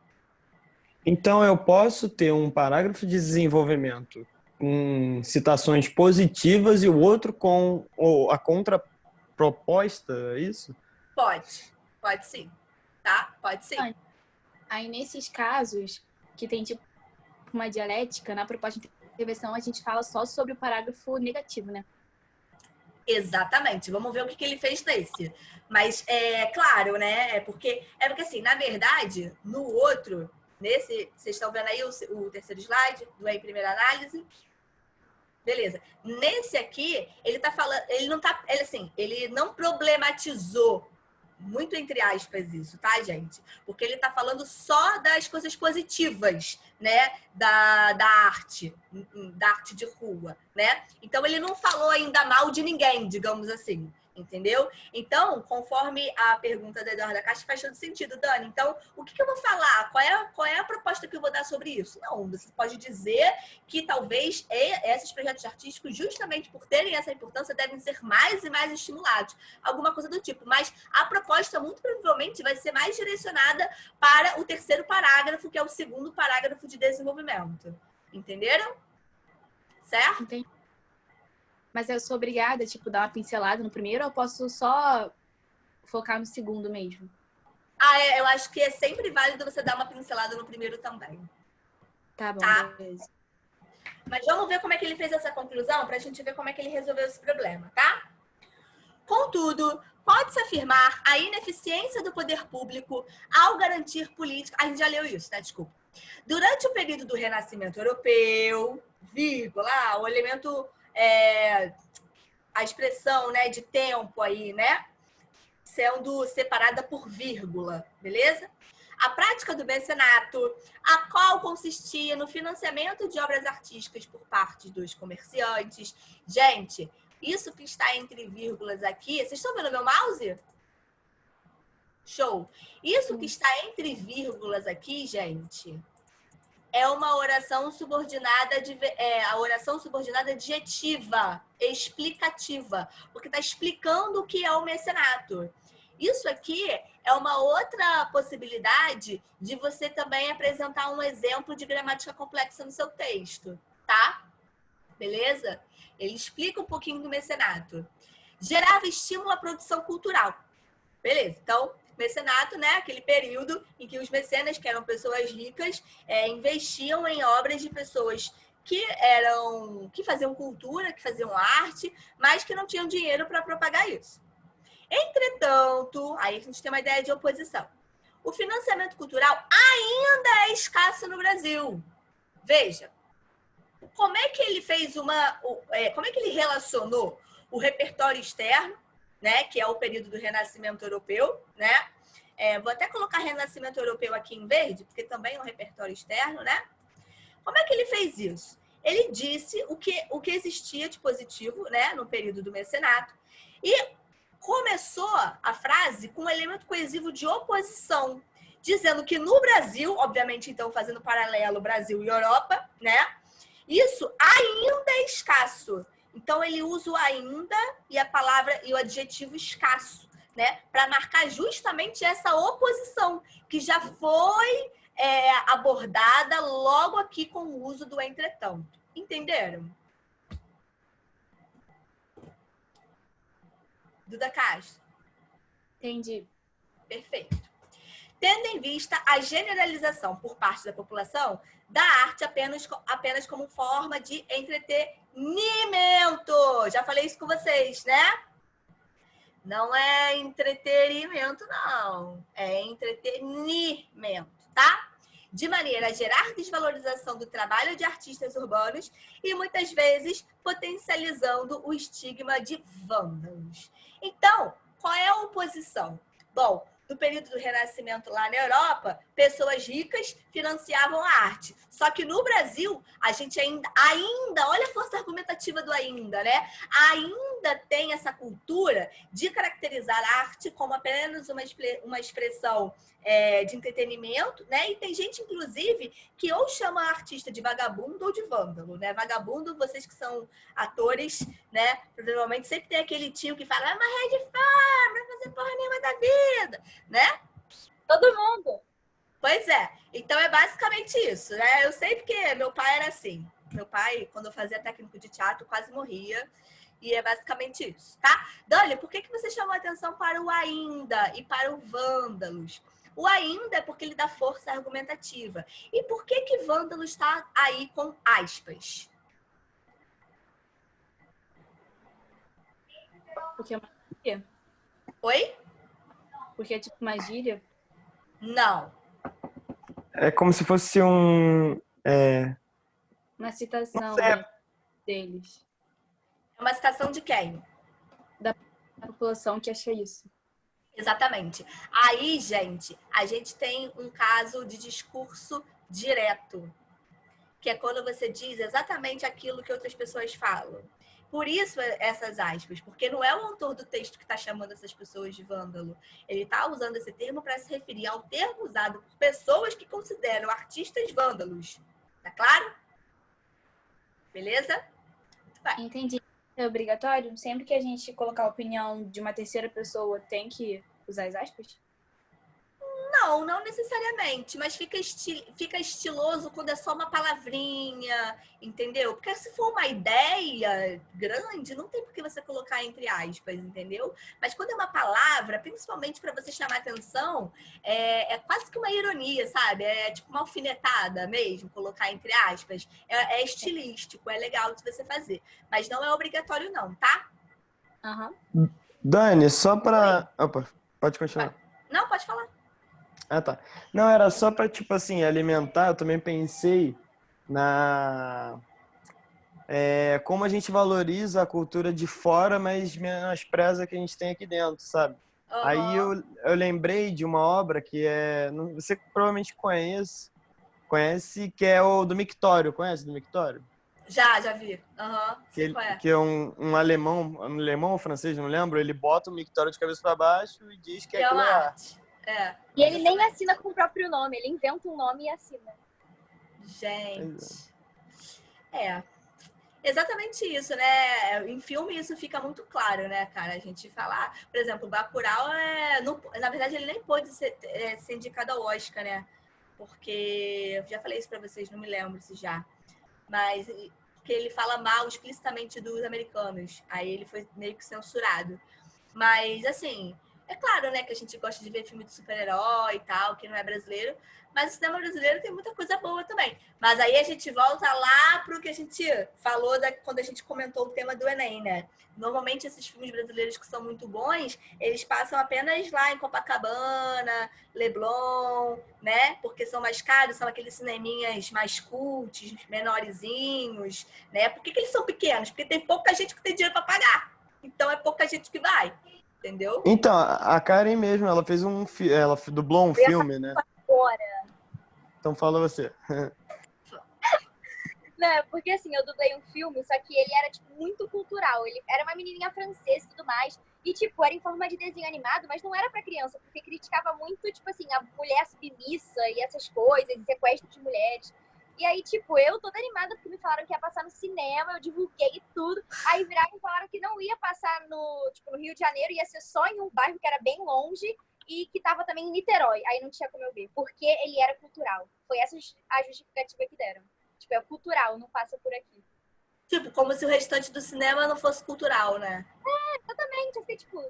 Então, eu posso ter um parágrafo de desenvolvimento com citações positivas e o outro com a contraproposta, é isso? Pode sim, tá? Pode sim. Aí, nesses casos, que tem tipo uma dialética, na proposta de intervenção a gente fala só sobre o parágrafo negativo, né? Exatamente. Vamos ver o que ele fez nesse. Mas é claro, né? Porque assim, na verdade, no outro, nesse, vocês estão vendo aí o terceiro slide do Em Primeira Análise? Beleza. Nesse aqui, ele tá falando, ele não problematizou, muito entre aspas isso, tá, gente? Porque ele tá falando só das coisas positivas, né, da arte de rua, né? Então ele não falou ainda mal de ninguém, digamos assim. Entendeu? Então, conforme a pergunta da Eduarda Castro, faz todo sentido, Dani. Então, o que eu vou falar? Qual é a proposta que eu vou dar sobre isso? Não, você pode dizer que talvez esses projetos artísticos, justamente por terem essa importância, devem ser mais e mais estimulados. Alguma coisa do tipo. Mas a proposta, muito provavelmente, vai ser mais direcionada para o terceiro parágrafo, que é o segundo parágrafo de desenvolvimento. Entenderam? Certo? Entendi. Mas eu sou obrigada, tipo, dar uma pincelada no primeiro ou eu posso só focar no segundo mesmo? Eu acho que é sempre válido você dar uma pincelada no primeiro também. Tá bom, tá? Beleza. Mas vamos ver como é que ele fez essa conclusão para a gente ver como é que ele resolveu esse problema, tá? Contudo, pode-se afirmar a ineficiência do poder público ao garantir política... A gente já leu isso, né? Desculpa. Durante o período do Renascimento Europeu, vírgula, o elemento... a expressão, né, de tempo aí, né, sendo separada por vírgula, beleza? A prática do mecenato, a qual consistia no financiamento de obras artísticas por parte dos comerciantes. Gente, isso que está entre vírgulas aqui, vocês estão vendo meu mouse? Show! Isso que está entre vírgulas aqui, gente, é uma oração subordinada, a oração subordinada adjetiva, explicativa, porque está explicando o que é o mecenato. Isso aqui é uma outra possibilidade de você também apresentar um exemplo de gramática complexa no seu texto, tá? Beleza? Ele explica um pouquinho do mecenato. Gerava estímulo à produção cultural. Beleza, então... Mecenato, né? Aquele período em que os mecenas, que eram pessoas ricas, investiam em obras de pessoas que faziam cultura, que faziam arte, mas que não tinham dinheiro para propagar isso. Entretanto, aí a gente tem uma ideia de oposição. O financiamento cultural ainda é escasso no Brasil. Veja, como é que ele fez como é que ele relacionou o repertório externo, né, que é o período do Renascimento Europeu, né? Vou até colocar Renascimento Europeu aqui em verde, porque também é um repertório externo, né? Como é que ele fez isso? Ele disse o que existia de positivo, né, no período do mecenato, e começou a frase com um elemento coesivo de oposição, dizendo que no Brasil, obviamente, então, fazendo paralelo Brasil e Europa, né, isso ainda é escasso. Então, ele usa o ainda e a palavra e o adjetivo escasso, né? Para marcar justamente essa oposição que já foi abordada logo aqui com o uso do entretanto. Entenderam? Duda Castro? Entendi. Perfeito. Tendo em vista a generalização por parte da população da arte apenas como forma de entretenimento. Já falei isso com vocês, né? Não é entretenimento, não. É entretenimento, tá? De maneira a gerar desvalorização do trabalho de artistas urbanos e, muitas vezes, potencializando o estigma de vândalos. Então, qual é a oposição? Bom, no período do Renascimento lá na Europa, pessoas ricas financiavam a arte. Só que no Brasil, a gente ainda, olha a força argumentativa do ainda, né? Ainda tem essa cultura de caracterizar a arte como apenas uma expressão de entretenimento, né? E tem gente, inclusive, que ou chama a artista de vagabundo ou de vândalo, né? Vagabundo, vocês que são atores, né? Provavelmente sempre tem aquele tio que fala, mas Red Farm, não vai fazer porra nenhuma da vida, né? Todo mundo. Pois é. Então é basicamente isso, né? Eu sei porque meu pai era assim. Meu pai, quando eu fazia técnico de teatro, quase morria. E é basicamente isso, tá? Dani, por que você chamou a atenção para o ainda e para o vândalos? O ainda é porque ele dá força argumentativa. E por que vândalos está aí com aspas? Porque é uma gíria? Oi? Porque é tipo uma gíria? Não. É como se fosse um... Uma citação deles. É uma citação de quem? Da população que acha isso. Exatamente. Aí, gente, a gente tem um caso de discurso direto, que é quando você diz exatamente aquilo que outras pessoas falam. Por isso, essas aspas, porque não é o autor do texto que está chamando essas pessoas de vândalo. Ele está usando esse termo para se referir ao termo usado por pessoas que consideram artistas vândalos. Tá claro? Beleza? Vai. Entendi. É obrigatório? Sempre que a gente colocar a opinião de uma terceira pessoa, tem que usar as aspas? Não necessariamente, mas fica estiloso quando é só uma palavrinha, entendeu? Porque se for uma ideia grande, não tem por que você colocar entre aspas, entendeu? Mas quando é uma palavra, principalmente para você chamar atenção, é quase que uma ironia, sabe? É tipo uma alfinetada mesmo, colocar entre aspas. É estilístico, é legal de você fazer. Mas não é obrigatório não, tá? Aham. Dani, só para... Opa, pode continuar. Não, pode falar. Ah, tá. Não, era só para, tipo assim, alimentar. Eu também pensei como a gente valoriza a cultura de fora, mas menospreza a que a gente tem aqui dentro, sabe? Uhum. Aí eu lembrei de uma obra que você provavelmente conhece, que é o do Mictório. Conhece do Mictório? Já vi. Que é um alemão ou francês, não lembro. Ele bota o Mictório de cabeça para baixo e diz que aquilo é arte. E ele nem assina com o próprio nome, ele inventa um nome e assina. Gente. Exatamente isso, né? Em filme isso fica muito claro, né, cara? A gente falar, por exemplo, o Bacurau na verdade ele nem pôde ser indicado ao Oscar, né? Porque eu já falei isso pra vocês, não me lembro se já. Mas que ele fala mal explicitamente dos americanos. Aí ele foi meio que censurado. Mas assim, é claro, né, que a gente gosta de ver filme de super-herói e tal, que não é brasileiro, mas o cinema brasileiro tem muita coisa boa também. Mas aí a gente volta lá pro que a gente falou quando a gente comentou o tema do Enem, né? Normalmente esses filmes brasileiros que são muito bons, eles passam apenas lá em Copacabana, Leblon, né? Porque são mais caros, são aqueles cineminhas mais cultos, menorzinhos, né? Por que eles são pequenos? Porque tem pouca gente que tem dinheiro para pagar. Então é pouca gente que vai. Entendeu? Então, a Karen mesmo, ela fez ela dublou um filme, né? Agora. Então fala você. Não, porque assim, eu dublei um filme, só que ele era, tipo, muito cultural. Ele era uma menininha francesa e tudo mais. E, tipo, era em forma de desenho animado, mas não era pra criança, porque criticava muito, tipo assim, a mulher submissa e essas coisas, e sequestro de mulheres. E aí, tipo, eu toda animada, porque me falaram que ia passar no cinema, eu divulguei tudo. Aí viraram e falaram que não ia passar no Rio de Janeiro, ia ser só em um bairro que era bem longe e que tava também em Niterói. Aí não tinha como eu ver, porque ele era cultural. Foi essa a justificativa que deram. Tipo, é cultural, não passa por aqui. Tipo, como se o restante do cinema não fosse cultural, né? Exatamente. Eu fiquei, tipo...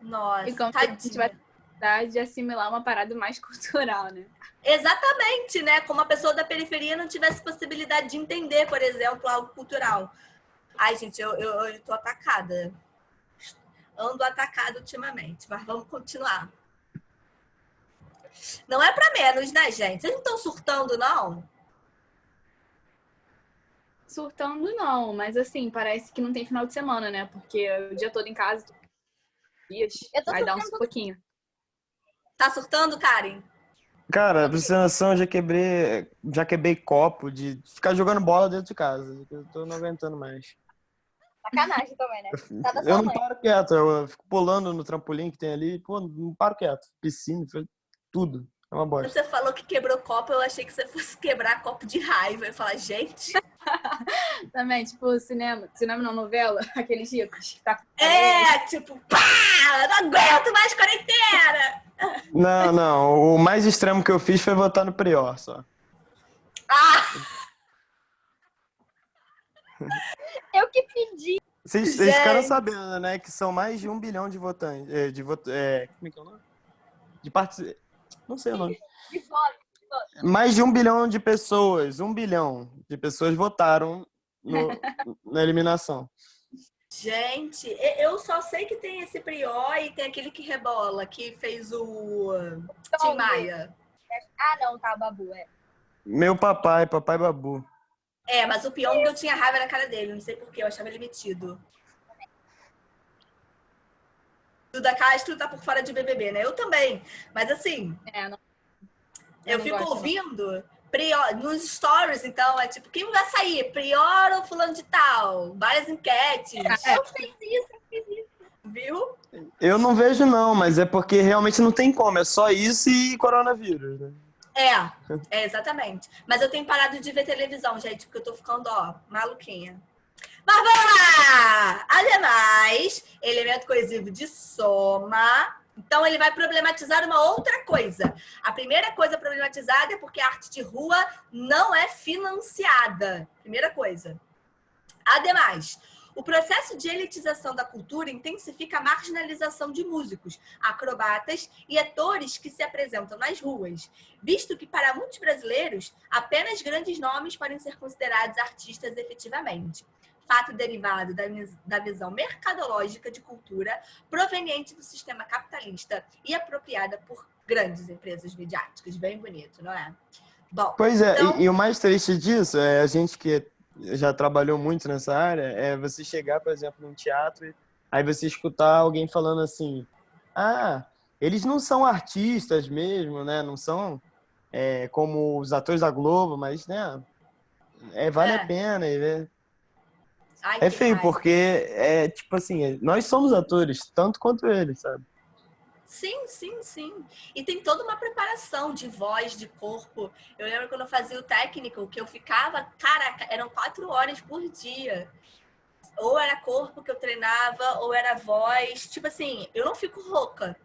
Nossa, e como a gente vai tentar de assimilar uma parada mais cultural, né? Exatamente, né? Como a pessoa da periferia não tivesse possibilidade de entender, por exemplo, algo cultural. Ai, gente, eu tô atacada. Ando atacada ultimamente, mas vamos continuar. Não é pra menos, né, gente? Vocês não estão surtando, não? Surtando não, mas assim, parece que não tem final de semana, né? Porque o dia todo em casa Eu tô Vai dar surtando uns tudo. pouquinho. Tá surtando, Karen? Cara, pra você ter noção, já quebrei copo de ficar jogando bola dentro de casa. Eu tô não aguentando mais. Sacanagem também, né? Tá da Eu sua não mãe. paro quieto, eu fico pulando no trampolim que tem ali, pô, não paro quieto. Piscina, tudo. É uma Quando bosta. você falou que quebrou copo, eu achei que você fosse quebrar copo de raiva. Eu falar, gente. Também, tipo, cinema não, novela, aqueles ricos que tá com Tipo, pá! Eu não aguento mais quarentena! Não, o mais extremo que eu fiz foi votar no Prior, só. Ah! Eu que pedi. Vocês ficaram sabendo, né, que são mais de 1 bilhão de votantes. Como é que é o nome? Não sei o nome. De fome. Mais de 1 bilhão de pessoas. 1 bilhão de pessoas votaram na eliminação. Gente, eu só sei que tem esse Prior e tem aquele que rebola, que fez o Tim Maia. Ah, não, tá, Babu. Meu papai Babu. Mas o Pyong eu tinha raiva na cara dele, não sei porquê, eu achava ele metido. Duda Castro tá por fora de BBB, né? Eu também, mas assim, não, eu não fico gosto, ouvindo Prior, nos stories, então, é tipo, quem vai sair? Prior ou fulano de tal? Várias enquetes. Eu fiz isso. Viu? Eu não vejo não, mas é porque realmente não tem como, é só isso e coronavírus, né? Exatamente. Mas eu tenho parado de ver televisão, gente, porque eu tô ficando, maluquinha. Mas vamos lá! Ademais, elemento coesivo de soma. Então, ele vai problematizar uma outra coisa. A primeira coisa problematizada é porque a arte de rua não é financiada. Primeira coisa. Ademais, o processo de elitização da cultura intensifica a marginalização de músicos, acrobatas e atores que se apresentam nas ruas, visto que, para muitos brasileiros, apenas grandes nomes podem ser considerados artistas efetivamente. Fato derivado da visão mercadológica de cultura proveniente do sistema capitalista e apropriada por grandes empresas midiáticas. Bem bonito, não é? Bom, Pois é, então... e o mais triste disso é a gente que já trabalhou muito nessa área, é você chegar, por exemplo, num teatro e aí você escutar alguém falando assim, eles não são artistas mesmo, né? Não são como os atores da Globo, mas, né? Vale a pena. Ai, É que feio, raiva. porque tipo assim, nós somos atores, tanto quanto eles, sabe? Sim, sim, sim. E tem toda uma preparação de voz, de corpo. Eu lembro quando eu fazia o técnico, que eu ficava, caraca, eram 4 horas por dia. Ou era corpo que eu treinava, ou era voz. Tipo assim, eu não fico rouca.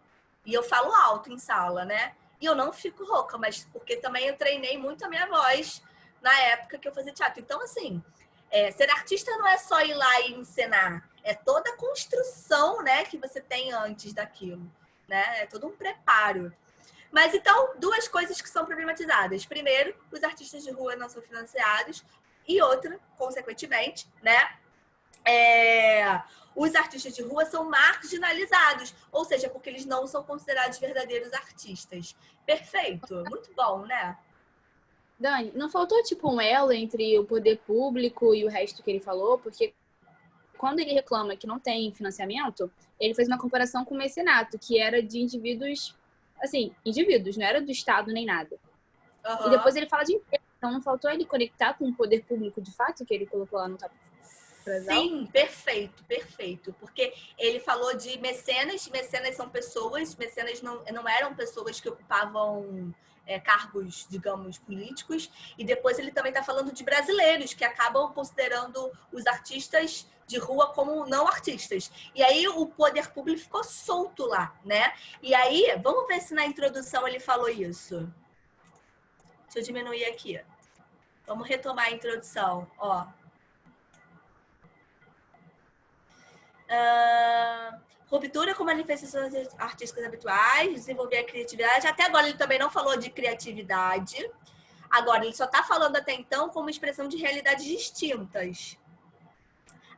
E eu falo alto em sala, né? E eu não fico rouca, mas porque também eu treinei muito a minha voz na época que eu fazia teatro. Então, assim, ser artista não é só ir lá e encenar. É toda a construção, né, que você tem antes daquilo. Né? É todo um preparo. Mas então, 2 coisas que são problematizadas. Primeiro, os artistas de rua não são financiados. E outra, consequentemente, né? Os artistas de rua são marginalizados. Ou seja, porque eles não são considerados verdadeiros artistas. Perfeito. Muito bom, né? Dani, não faltou tipo um elo entre o poder público e o resto que ele falou? Porque quando ele reclama que não tem financiamento, ele fez uma comparação com o mecenato, que era de indivíduos, assim, indivíduos, não era do Estado nem nada. Uhum. E depois ele fala de empresa. Então não faltou ele conectar com o poder público de fato, que ele colocou lá no Top Frasal? Sim, perfeito, perfeito. Porque ele falou de mecenas. Mecenas são pessoas, mecenas não eram pessoas que ocupavam cargos, digamos, políticos. E depois ele também está falando de brasileiros, que acabam considerando os artistas de rua como não artistas. E aí o poder público ficou solto lá, né? E aí, vamos ver se na introdução ele falou isso. Deixa eu diminuir aqui. Vamos retomar a introdução, ó. Ruptura com manifestações artísticas habituais, desenvolver a criatividade. Até agora ele também não falou de criatividade. Agora, ele só está falando até então como expressão de realidades distintas.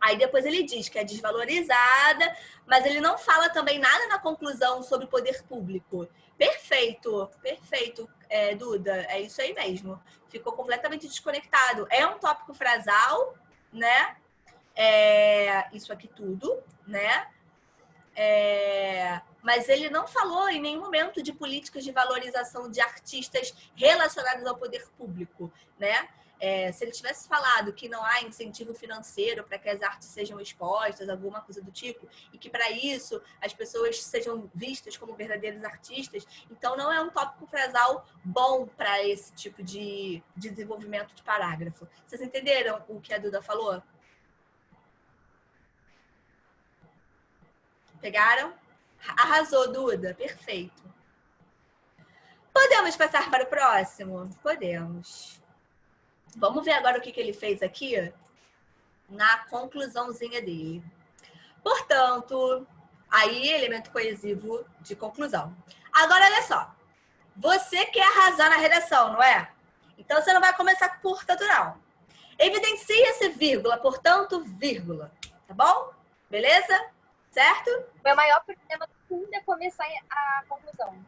Aí depois ele diz que é desvalorizada, mas ele não fala também nada na conclusão sobre o poder público. Perfeito, perfeito, Duda, é isso aí mesmo. Ficou completamente desconectado. É um tópico frasal, né? Isso aqui tudo, né? Mas ele não falou em nenhum momento de políticas de valorização de artistas relacionados ao poder público, né? Se ele tivesse falado que não há incentivo financeiro para que as artes sejam expostas, alguma coisa do tipo, e que para isso as pessoas sejam vistas como verdadeiros artistas, então não é um tópico frasal bom para esse tipo de desenvolvimento de parágrafo. Vocês entenderam o que a Duda falou? Pegaram? Arrasou, Duda. Perfeito. Podemos passar para o próximo? Podemos. Vamos ver agora o que ele fez aqui na conclusãozinha dele. Portanto, aí, elemento coesivo de conclusão. Agora, olha só. Você quer arrasar na redação, não é? Então, você não vai começar por portanto, não. Evidencia-se vírgula, portanto, vírgula. Tá bom? Beleza? Certo? Meu maior problema do fundo é começar a conclusão.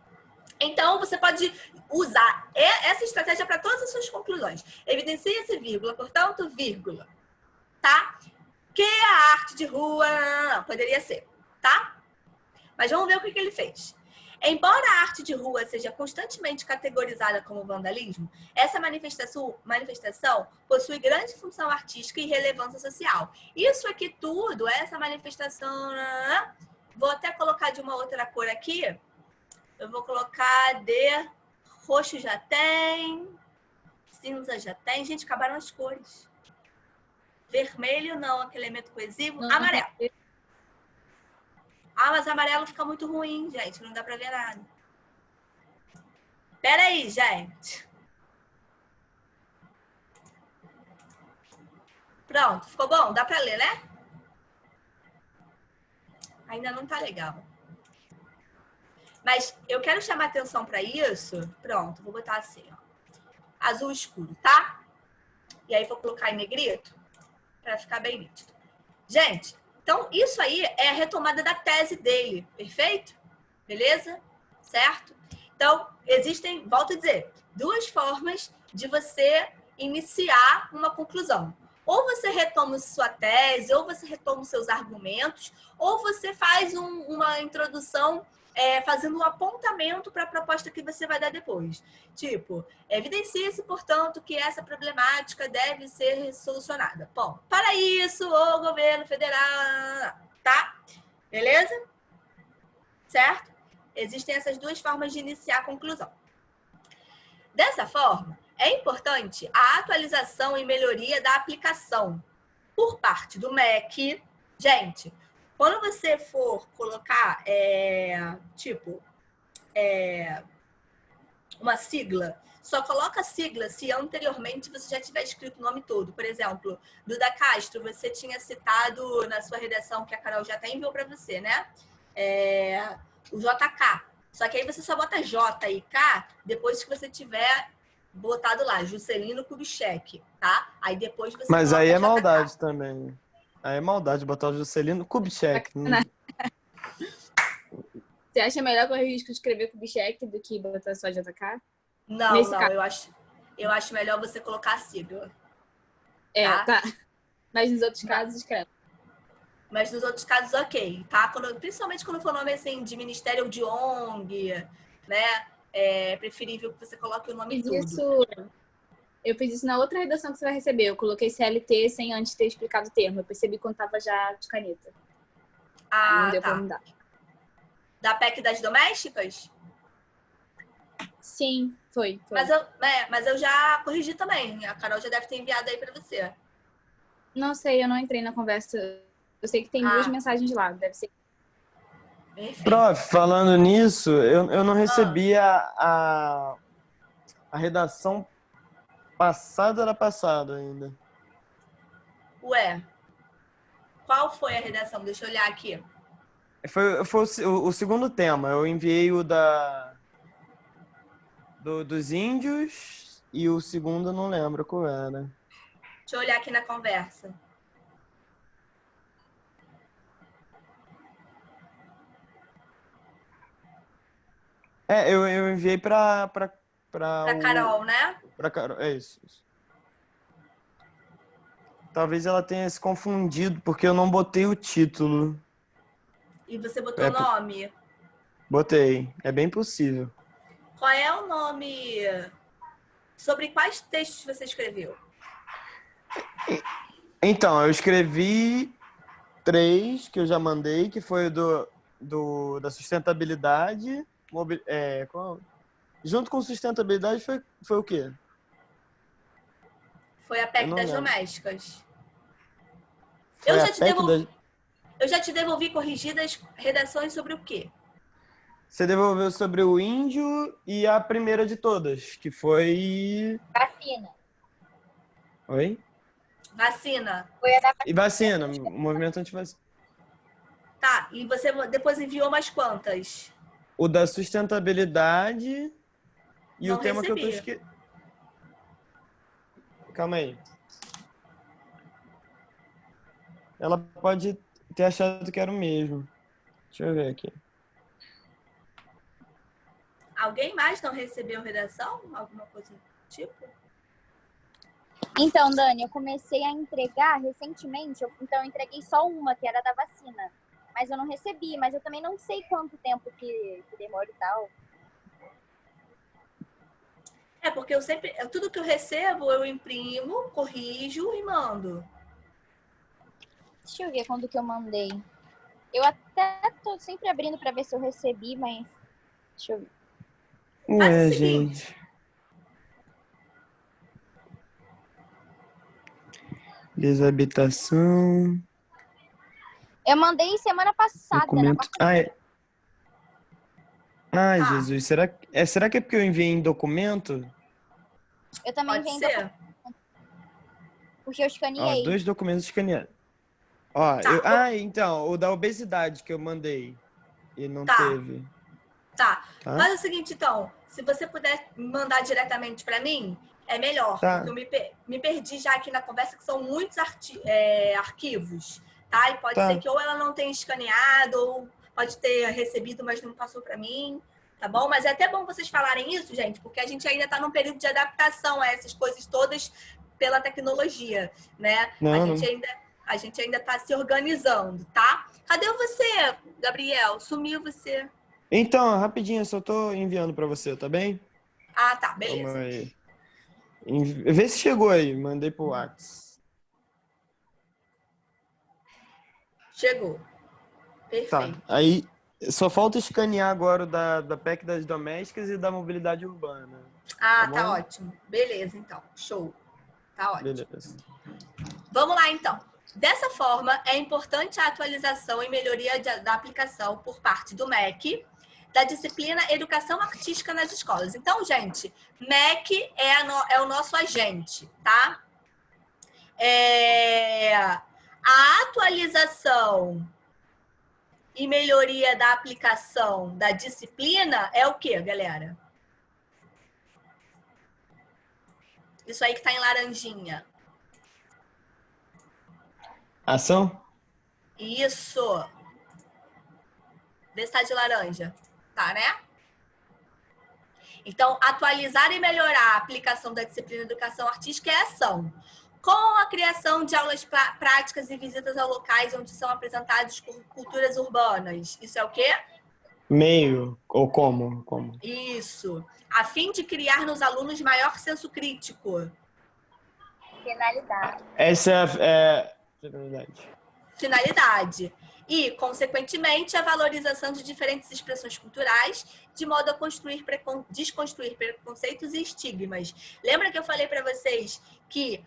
Então, você pode usar essa estratégia para todas as suas conclusões. Evidencia-se vírgula, portanto, vírgula. Tá? Que a arte de rua poderia ser, tá? Mas vamos ver o que ele fez. Embora a arte de rua seja constantemente categorizada como vandalismo, essa manifestação possui grande função artística e relevância social. Isso aqui tudo, essa manifestação... Vou até colocar de uma outra cor aqui. Eu vou colocar de roxo já tem, cinza já tem. Gente, acabaram as cores. Vermelho não, aquele elemento coesivo. Não. Amarelo. Mas amarelo fica muito ruim, gente. Não dá pra ver nada. Pera aí, gente. Pronto, ficou bom? Dá pra ler, né? Ainda não tá legal. Mas eu quero chamar atenção para isso. Pronto, vou botar assim, ó. Azul escuro, tá? E aí vou colocar em negrito para ficar bem nítido. Gente, então isso aí é a retomada da tese dele, perfeito? Beleza? Certo? Então, existem, volto a dizer, duas formas de você iniciar uma conclusão. Ou você retoma sua tese, ou você retoma os seus argumentos, ou você faz uma introdução fazendo um apontamento para a proposta que você vai dar depois. Tipo, evidencia-se, portanto, que essa problemática deve ser solucionada. Bom, para isso, o governo federal... Tá? Beleza? Certo? Existem essas duas formas de iniciar a conclusão. Dessa forma, é importante a atualização e melhoria da aplicação por parte do MEC. Gente, quando você for colocar, uma sigla, só coloca a sigla se anteriormente você já tiver escrito o nome todo. Por exemplo, Duda Castro, você tinha citado na sua redação, que a Carol já até enviou para você, né? O JK. Só que aí você só bota J e K depois que você tiver botado lá, Juscelino Kubitschek, tá? Aí depois você Mas aí é JK. maldade também. Aí é maldade botar o Juscelino Kubitschek. Você acha melhor que eu risco de escrever Kubitschek do que botar só JK? Não, Nesse não, caso. eu acho melhor você colocar a sigla. Tá. Mas nos outros casos, escreve. Mas nos outros casos, ok, tá? Principalmente quando for nome assim, de ministério ou de ONG, né? É preferível que você coloque o nome todo. Eu fiz isso na outra redação que você vai receber. Eu coloquei CLT sem antes ter explicado o termo. Eu percebi quando tava já de caneta. Não deu pra mudar. Da PEC das domésticas? Sim, foi. Mas eu já corrigi também. A Carol já deve ter enviado aí pra você. Não sei, eu não entrei na conversa. Eu sei que tem duas mensagens lá. Deve ser. Perfeito. Prof, falando nisso, eu não recebi a redação passada da passada ainda. Ué, qual foi a redação? Deixa eu olhar aqui. Foi o segundo tema. Eu enviei o dos índios e o segundo eu não lembro qual era. Deixa eu olhar aqui na conversa. Eu enviei pra Carol, né? Pra Carol, é isso. Talvez ela tenha se confundido, porque eu não botei o título. E você botou o nome? Botei. É bem possível. Qual é o nome? Sobre quais textos você escreveu? Então, eu escrevi 3 que eu já mandei, que foi da sustentabilidade. Junto com sustentabilidade foi o quê? Foi a Eu PEC não das lembro. domésticas. Foi Eu a já te PEC devolvi, eu já te devolvi corrigidas redações sobre o quê? Você devolveu sobre o índio e a primeira de todas, que foi... Vacina. Oi? Vacina. Foi a da E vacina, movimento antivacina. Tá, e você depois enviou mais quantas? O da sustentabilidade e Não o tema que eu tô recebi. esquecendo. Calma aí. Ela pode ter achado que era o mesmo. Deixa eu ver aqui. Alguém mais não recebeu redação? Alguma coisa do tipo? Então, Dani, eu comecei a entregar recentemente, então eu entreguei só uma, que era da vacina. Mas eu não recebi, mas eu também não sei quanto tempo que demora e tal. É, porque eu sempre, tudo que eu recebo, eu imprimo, corrijo e mando. Deixa eu ver quando que eu mandei. Eu até tô sempre abrindo pra ver se eu recebi, mas... Deixa eu ver. Faz Ué, o seguinte. gente. Desabitação. Eu mandei semana passada, Documento. Ai, Tá. Jesus. Será que é porque eu enviei em documento? Eu também Pode enviei ser? porque eu Ó, escaneei. 2 documentos escaneados. Ó, Tá. então, o da obesidade que eu mandei e não Tá. teve. Tá. Tá? Faz o seguinte, então. Se você puder mandar diretamente para mim, é melhor. Tá. Porque eu me perdi já aqui na conversa, que são muitos arquivos. Tá? E pode ser Tá. que ou ela não tenha escaneado, ou pode ter recebido, mas não passou para mim. Tá bom? Mas é até bom vocês falarem isso, gente, porque a gente ainda está num período de adaptação a essas coisas todas pela tecnologia, né? Não, A gente ainda está se organizando, tá? Cadê você, Gabriel? Sumiu você. Então, rapidinho, eu só tô enviando pra você, tá bem? Ah, tá, Calma beleza. aí. Vê se chegou aí. Mandei pro WhatsApp. Chegou. Tá. Perfeito. Aí, só falta escanear agora o da PEC das domésticas e da mobilidade urbana. Ah, Tá tá bom? ótimo. Beleza, então. Show. Tá ótimo. Beleza. Vamos lá, então. Dessa forma, é importante a atualização e melhoria da aplicação por parte do MEC da disciplina Educação Artística nas escolas. Então, gente, MEC é o nosso agente, tá? A atualização e melhoria da aplicação da disciplina é o quê, galera? Isso aí que tá em laranjinha. Ação? Isso. Vê se tá de laranja. Tá, né? Então, atualizar e melhorar a aplicação da disciplina Educação Artística é ação. Com a criação de aulas práticas e visitas a locais onde são apresentadas culturas urbanas. Isso é o quê? Meio. Ou como? Como? Isso. A fim de criar nos alunos maior senso crítico. Finalidade. Essa é a verdade. Finalidade. E, consequentemente, a valorização de diferentes expressões culturais, de modo a desconstruir preconceitos e estigmas. Lembra que eu falei para vocês que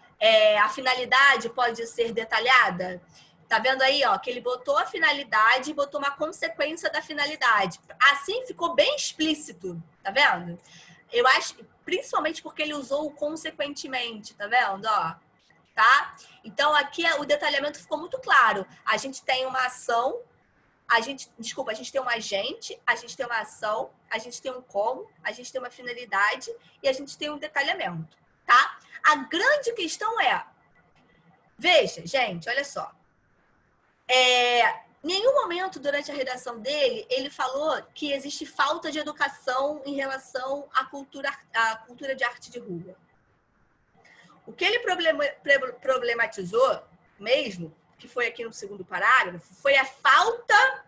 a finalidade pode ser detalhada? Tá vendo aí, ó, que ele botou a finalidade e botou uma consequência da finalidade. Assim ficou bem explícito, tá vendo? Eu acho, principalmente porque ele usou o consequentemente, tá vendo, ó? Tá? Então, aqui o detalhamento ficou muito claro. A gente tem uma ação, a gente tem um agente, a gente tem uma ação, a gente tem um como, a gente tem uma finalidade e a gente tem um detalhamento, tá? A grande questão veja, gente, olha só. Em nenhum momento durante a redação dele, ele falou que existe falta de educação em relação à cultura de arte de rua. O que ele problematizou mesmo, que foi aqui no segundo parágrafo, foi a falta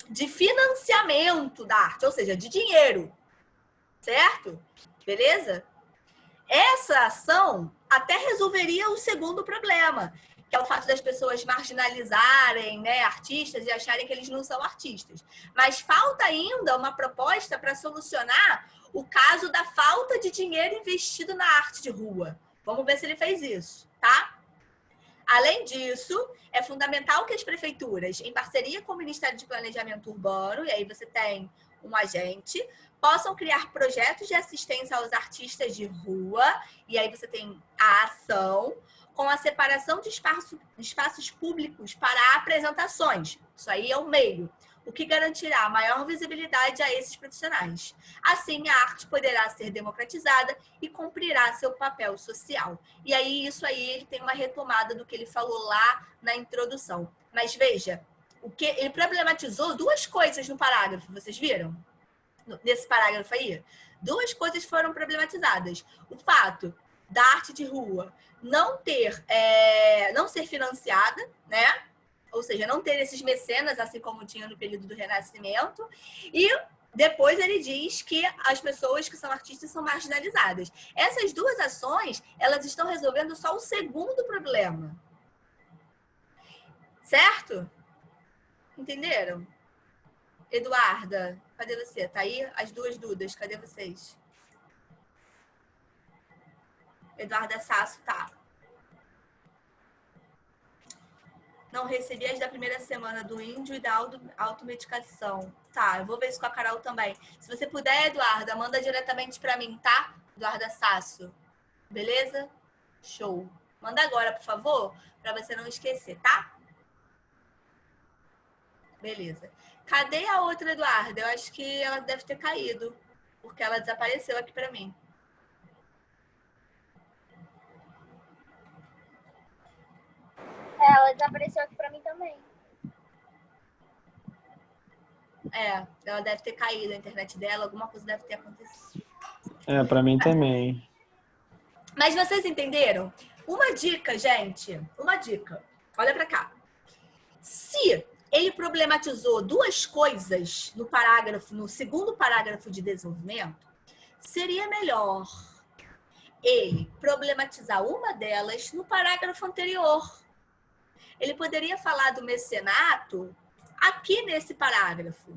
de financiamento da arte, ou seja, de dinheiro, certo? Beleza? Essa ação até resolveria o segundo problema, que é o fato das pessoas marginalizarem, né, artistas e acharem que eles não são artistas. Mas falta ainda uma proposta para solucionar o caso da falta de dinheiro investido na arte de rua. Vamos ver se ele fez isso, tá? Além disso, é fundamental que as prefeituras, em parceria com o Ministério de Planejamento Urbano, e aí você tem um agente, possam criar projetos de assistência aos artistas de rua, e aí você tem a ação, com a separação de espaços públicos para apresentações. Isso aí é o meio, o que garantirá maior visibilidade a esses profissionais. Assim, a arte poderá ser democratizada e cumprirá seu papel social. E aí, isso aí, ele tem uma retomada do que ele falou lá na introdução. Mas veja, o que ele problematizou duas coisas no parágrafo, vocês viram? Nesse parágrafo aí, duas coisas foram problematizadas. O fato da arte de rua não ser financiada, né? Ou seja, não ter esses mecenas, assim como tinha no período do Renascimento. E depois ele diz que as pessoas que são artistas são marginalizadas. Essas duas ações, elas estão resolvendo só o segundo problema. Certo? Entenderam? Eduarda, cadê você? Tá aí as duas Dudas, cadê vocês? Eduarda Sasso, tá. Não recebi as da primeira semana do índio e da automedicação. Tá, eu vou ver isso com a Carol também. Se você puder, Eduarda, manda diretamente para mim, tá? Eduarda Sasso. Beleza? Show. Manda agora, por favor, para você não esquecer, tá? Beleza. Cadê a outra Eduarda? Eu acho que ela deve ter caído, porque ela desapareceu aqui para mim. Ela desapareceu aqui pra mim também. Ela deve ter caído a internet dela, alguma coisa deve ter acontecido. Pra mim também. Mas vocês entenderam? Uma dica, gente. Uma dica. Olha pra cá. Se ele problematizou duas coisas no segundo parágrafo de desenvolvimento, seria melhor ele problematizar uma delas no parágrafo anterior. Ele poderia falar do mecenato aqui nesse parágrafo.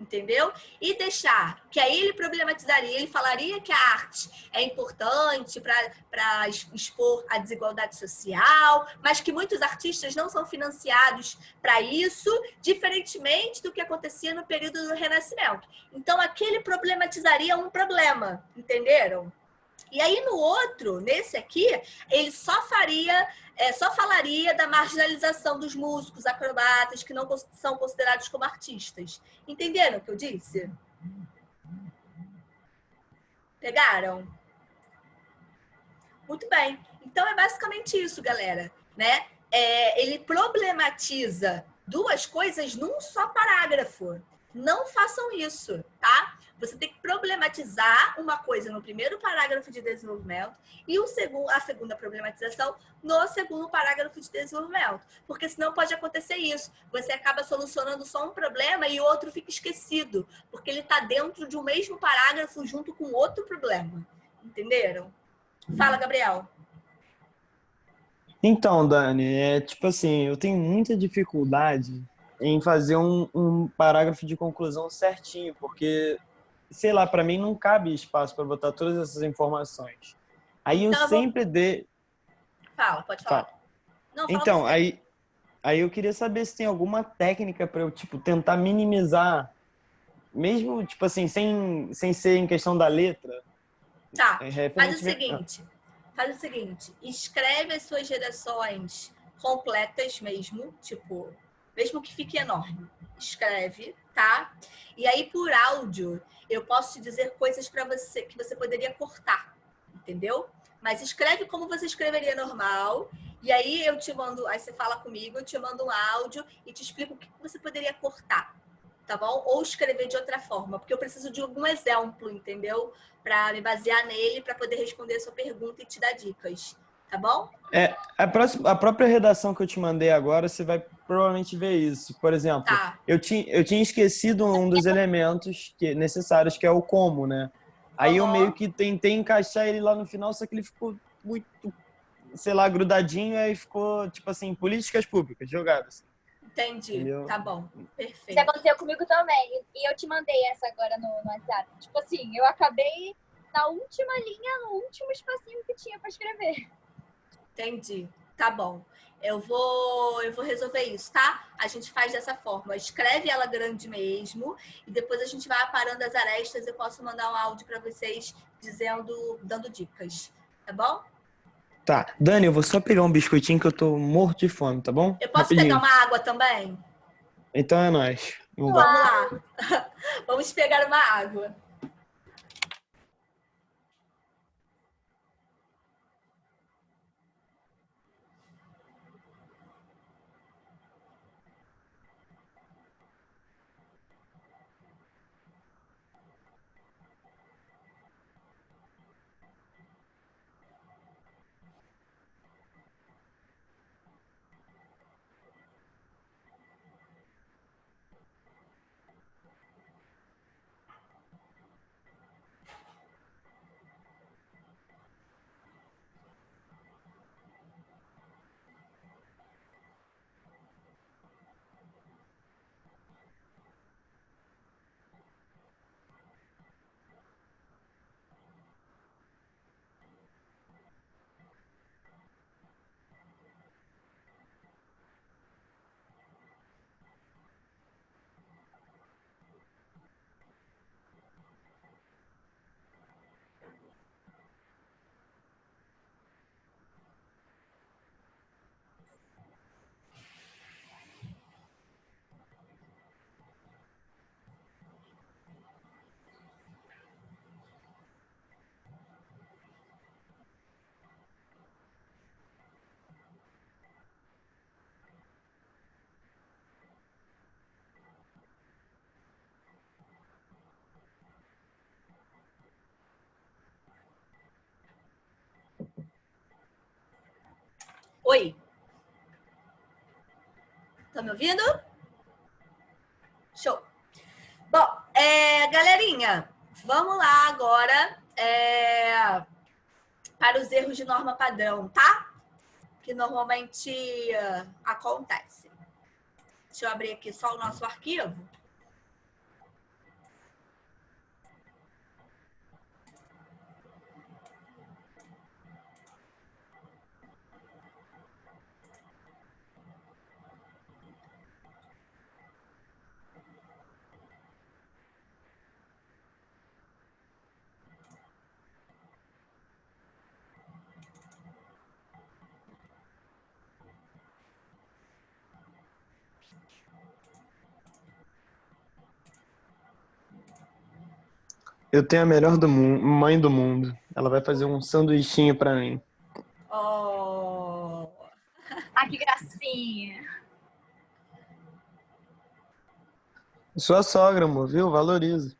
Entendeu? E deixar, que aí ele problematizaria, ele falaria que a arte é importante para expor a desigualdade social, mas que muitos artistas não são financiados para isso, diferentemente do que acontecia no período do Renascimento. Então, aqui ele problematizaria um problema, entenderam? E aí, no outro, nesse aqui, ele só falaria da marginalização dos músicos, acrobatas, que não são considerados como artistas. Entenderam o que eu disse? Pegaram? Muito bem. Então, é basicamente isso, galera. Né? Ele problematiza duas coisas num só parágrafo. Não façam isso, tá? Você tem que problematizar uma coisa no primeiro parágrafo de desenvolvimento e a segunda problematização no segundo parágrafo de desenvolvimento. Porque senão pode acontecer isso. Você acaba solucionando só um problema e o outro fica esquecido. Porque ele está dentro de um mesmo parágrafo junto com outro problema. Entenderam? Fala, Gabriel. Então, Dani, tipo assim, eu tenho muita dificuldade em fazer um parágrafo de conclusão certinho, porque, sei lá, para mim não cabe espaço para botar todas essas informações. Aí eu sempre Fala, pode falar. Não, fala então, você. aí eu queria saber se tem alguma técnica para eu, tipo, tentar minimizar, mesmo, tipo assim, sem ser em questão da letra. Tá, faz o seguinte, escreve as suas redações completas mesmo, tipo, mesmo que fique enorme, escreve, tá? E aí, por áudio, eu posso te dizer coisas para você que você poderia cortar, entendeu? Mas escreve como você escreveria normal, e aí eu te mando, aí você fala comigo, eu te mando um áudio e te explico o que você poderia cortar, tá bom? Ou escrever de outra forma, porque eu preciso de algum exemplo, entendeu? Para me basear nele, para poder responder a sua pergunta e te dar dicas, tá bom? A própria redação que eu te mandei agora, você vai provavelmente ver isso. Por exemplo, Tá. eu tinha esquecido um dos elementos necessários, que é o como, né? Aí eu meio que tentei encaixar ele lá no final, só que ele ficou muito, sei lá, grudadinho, aí ficou, tipo assim, políticas públicas, jogadas. Entendi. Entendeu? Tá bom. Isso Perfeito. aconteceu comigo também. E eu te mandei essa agora no WhatsApp. Tipo assim, eu acabei na última linha, no último espacinho que tinha pra escrever. Entendi. Tá bom. Eu vou resolver isso, tá? A gente faz dessa forma. Escreve ela grande mesmo e depois a gente vai aparando as arestas. Eu posso mandar um áudio para vocês dando dicas, tá bom? Tá. Dani, eu vou só pegar um biscoitinho que eu tô morto de fome, tá bom? Eu posso Rapidinho. pegar uma água também? Então é nóis. Vamos lá. Vamos pegar uma água. Oi. Tá me ouvindo? Show. Bom, galerinha, vamos lá agora para os erros de norma padrão, tá? Que normalmente acontecem. Deixa eu abrir aqui só o nosso arquivo. Eu tenho a melhor mãe do mundo. Ela vai fazer um sanduichinho pra mim. Oh. Ah, que gracinha. Sua sogra, amor, viu? Valoriza.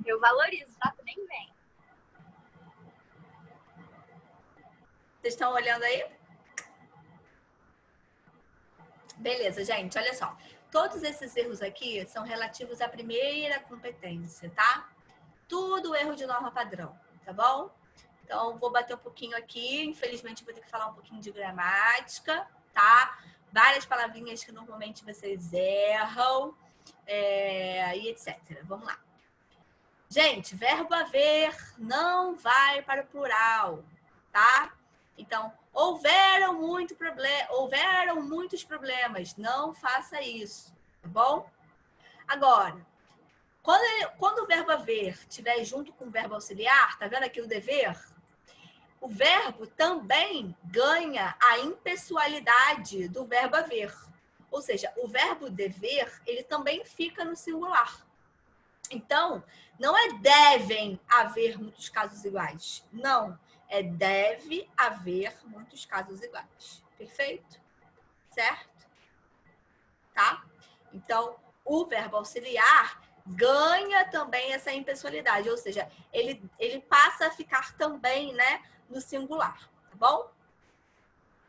Eu valorizo, tá? Tu nem vem. Vocês estão olhando aí? Beleza, gente, olha só. Todos esses erros aqui são relativos à primeira competência, tá? Tudo erro de norma padrão, tá bom? Então, vou bater um pouquinho aqui. Infelizmente, vou ter que falar um pouquinho de gramática, tá? Várias palavrinhas que normalmente vocês erram e etc. Vamos lá. Gente, verbo haver não vai para o plural, tá? Então, houveram muitos problemas. Não faça isso, tá bom? Agora, quando o verbo haver estiver junto com o verbo auxiliar, tá vendo aqui o dever? O verbo também ganha a impessoalidade do verbo haver. Ou seja, o verbo dever, ele também fica no singular. Então, não é devem haver muitos casos iguais. Não. É deve haver muitos casos iguais. Perfeito? Certo? Tá? Então, o verbo auxiliar ganha também essa impessoalidade. Ou seja, ele passa a ficar também, né, no singular, tá bom?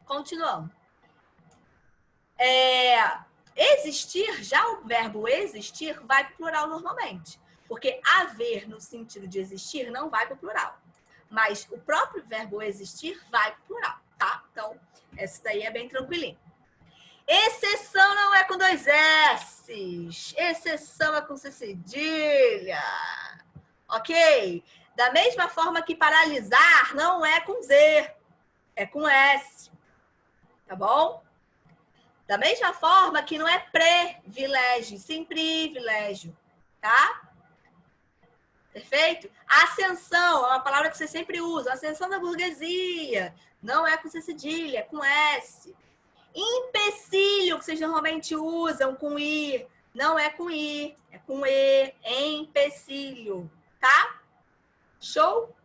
Continuando. Existir, já o verbo existir vai para o plural normalmente. Porque haver, no sentido de existir, não vai para o plural. Mas o próprio verbo existir vai para o plural, tá? Então, essa daí é bem tranquilinho. Exceção não é com 2 S's. Exceção é com C cedilha. Ok? Da mesma forma que paralisar não é com Z, é com S. Tá bom? Da mesma forma que não é privilégio, sim privilégio. Tá? Perfeito? Ascensão é uma palavra que você sempre usa. Ascensão da burguesia. Não é com C cedilha, é com S. Empecilho, que vocês normalmente usam com I. Não é com I, é com E. Empecilho. Tá? Show?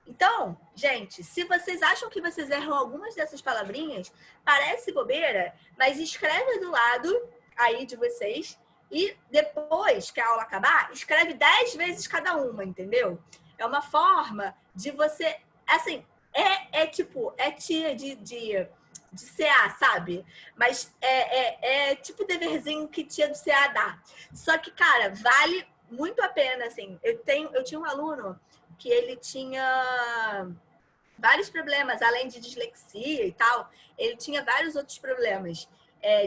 Então, gente, se vocês acham que vocês erram algumas dessas palavrinhas, parece bobeira, mas escreve do lado aí de vocês e depois que a aula acabar, escreve 10 vezes cada uma, entendeu? É uma forma de você, assim, tipo, é tia de CA, sabe? Mas é tipo o deverzinho que tia do CA dá. Só que, cara, vale muito a pena, assim. Eu tinha um aluno que ele tinha vários problemas, além de dislexia e tal, ele tinha vários outros problemas.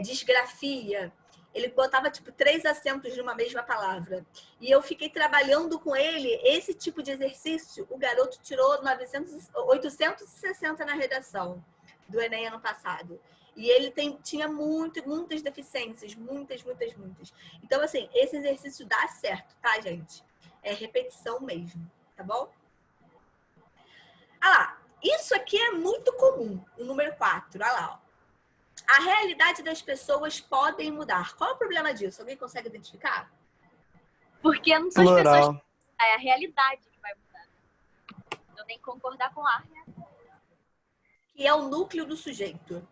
Disgrafia, ele botava, tipo, 3 acentos numa mesma palavra. E eu fiquei trabalhando com ele esse tipo de exercício. O garoto tirou 860 na redação do Enem ano passado. E ele tinha muitas deficiências, muitas. Então, assim, esse exercício dá certo, tá, gente? É repetição mesmo. Tá bom? Ah lá, isso aqui é muito comum, o número 4. Olha lá, ó. A realidade das pessoas podem mudar. Qual é o problema disso? Alguém consegue identificar? Porque não são as pessoas Plural. que é a realidade que vai mudar. Eu tenho que concordar com a realidade. Que é o núcleo do sujeito.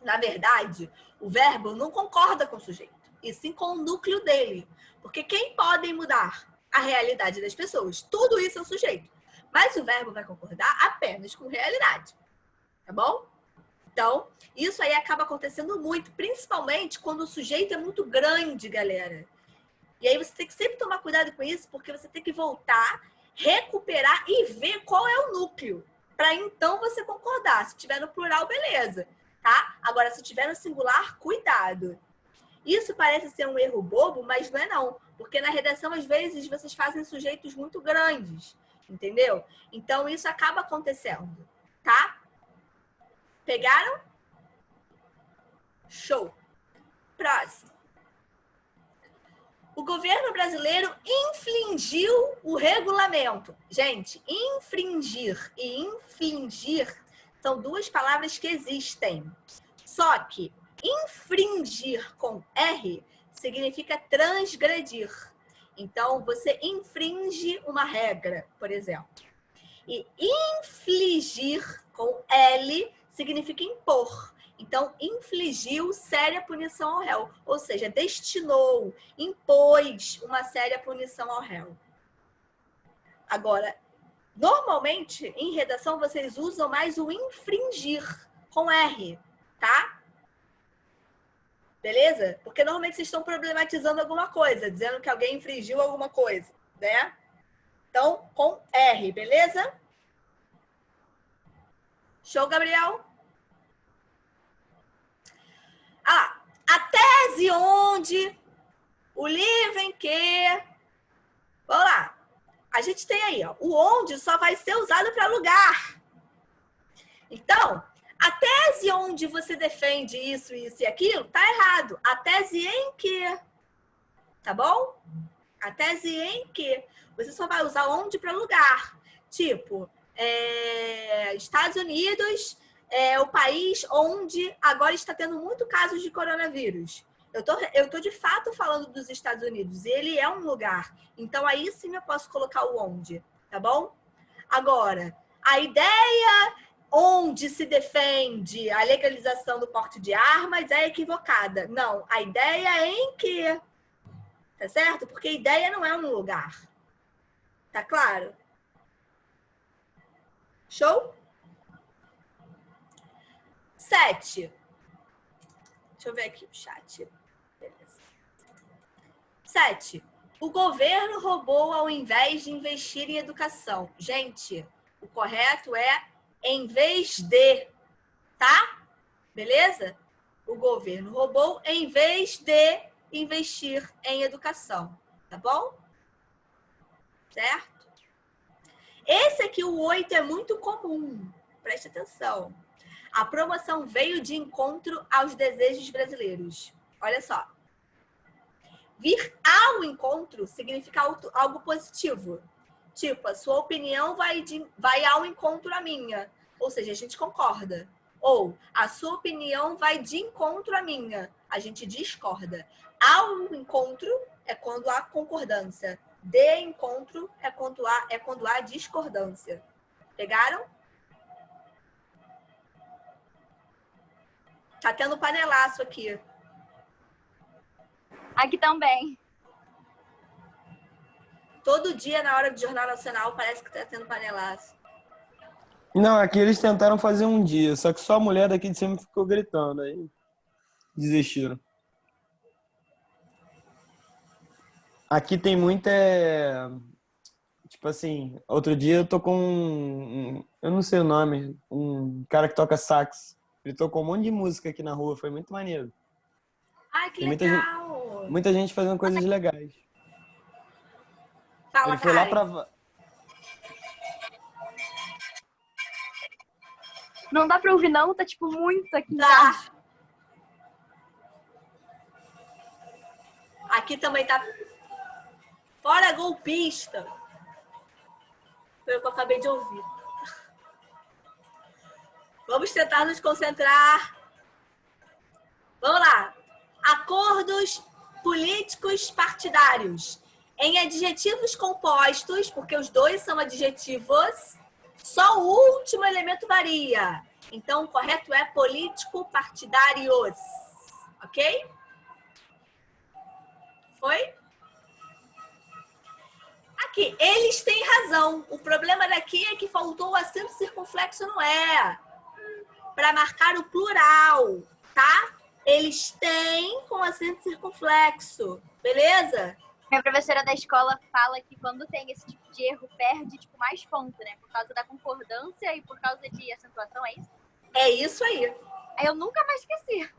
Na verdade, o verbo não concorda com o sujeito, e sim com o núcleo dele. Porque quem podem mudar? A realidade das pessoas. Tudo isso é o sujeito. Mas o verbo vai concordar apenas com realidade. Tá bom? Então, isso aí acaba acontecendo muito, principalmente quando o sujeito é muito grande, galera. E aí você tem que sempre tomar cuidado com isso, porque você tem que voltar, recuperar e ver qual é o núcleo. Para então você concordar. Se tiver no plural, beleza. Tá? Agora, se tiver no singular, cuidado. Isso parece ser um erro bobo, mas não é não. Porque na redação, às vezes, vocês fazem sujeitos muito grandes. Entendeu? Então, isso acaba acontecendo. Tá? Pegaram? Show. Próximo. O governo brasileiro infringiu o regulamento. Gente, infringir e infligir são 2 palavras que existem. Só que infringir com R significa transgredir. Então, você infringe uma regra, por exemplo. E infligir com L significa impor. Então, infligiu séria punição ao réu. Ou seja, destinou, impôs uma séria punição ao réu. Agora, normalmente, em redação, vocês usam mais o infringir com R, tá? Beleza? Porque normalmente vocês estão problematizando alguma coisa, dizendo que alguém infringiu alguma coisa, né? Então, com R, beleza? Show, Gabriel? Ah, a tese onde, o livro em que... Vamos lá. A gente tem aí, ó, o onde só vai ser usado para lugar. Então, a tese onde você defende isso, isso e aquilo, tá errado. A tese em que, tá bom? A tese em que. Você só vai usar onde para lugar. Tipo, Estados Unidos é o país onde agora está tendo muito casos de coronavírus. Eu tô de fato falando dos Estados Unidos. E ele é um lugar. Então, aí sim eu posso colocar o onde, tá bom? Agora, a ideia onde se defende a legalização do porte de armas é equivocada. Não, a ideia é em que, tá certo? Porque ideia não é um lugar. Tá claro? Show? 7. Deixa eu ver aqui o chat. Beleza. 7. O governo roubou ao invés de investir em educação. Gente, o correto é em vez de, tá? Beleza? O governo roubou em vez de investir em educação. Tá bom? Certo? Esse aqui, o 8, é muito comum. Preste atenção. A promoção veio de encontro aos desejos brasileiros. Olha só. Vir ao encontro significa algo positivo. Tipo, a sua opinião vai ao encontro à minha. Ou seja, a gente concorda. Ou a sua opinião vai de encontro à minha. A gente discorda. Ao encontro é quando há concordância. De encontro é quando há discordância. Pegaram? Tá tendo panelaço aqui. Aqui também. Todo dia, na hora do Jornal Nacional, parece que tá tendo panelaço. Não, aqui eles tentaram fazer um dia, só que só a mulher daqui de cima ficou gritando, aí desistiram. Aqui tem muita... Tipo assim, outro dia eu tô com eu não sei o nome, um cara que toca sax. Ele tocou um monte de música aqui na rua, foi muito maneiro. Ai, que Tem legal! muita gente fazendo coisas legais. Fala, Ele foi lá Karen. pra... Não dá pra ouvir, não? Tá, tipo, muito aqui Tá. embaixo. Aqui também tá... Fora golpista! Foi o que eu acabei de ouvir. Vamos tentar nos concentrar. Vamos lá. Acordos políticos partidários. Em adjetivos compostos, porque os dois são adjetivos, só o último elemento varia. Então, o correto é político-partidários. Ok? Foi? Aqui, eles têm razão. O problema daqui é que faltou o acento circunflexo no E. Para marcar o plural, tá? Eles têm com acento circunflexo. Beleza? Minha professora da escola fala que quando tem esse tipo de erro, perde, tipo, mais ponto, né? Por causa da concordância e por causa de acentuação, é isso? É isso aí. Aí eu nunca mais esqueci.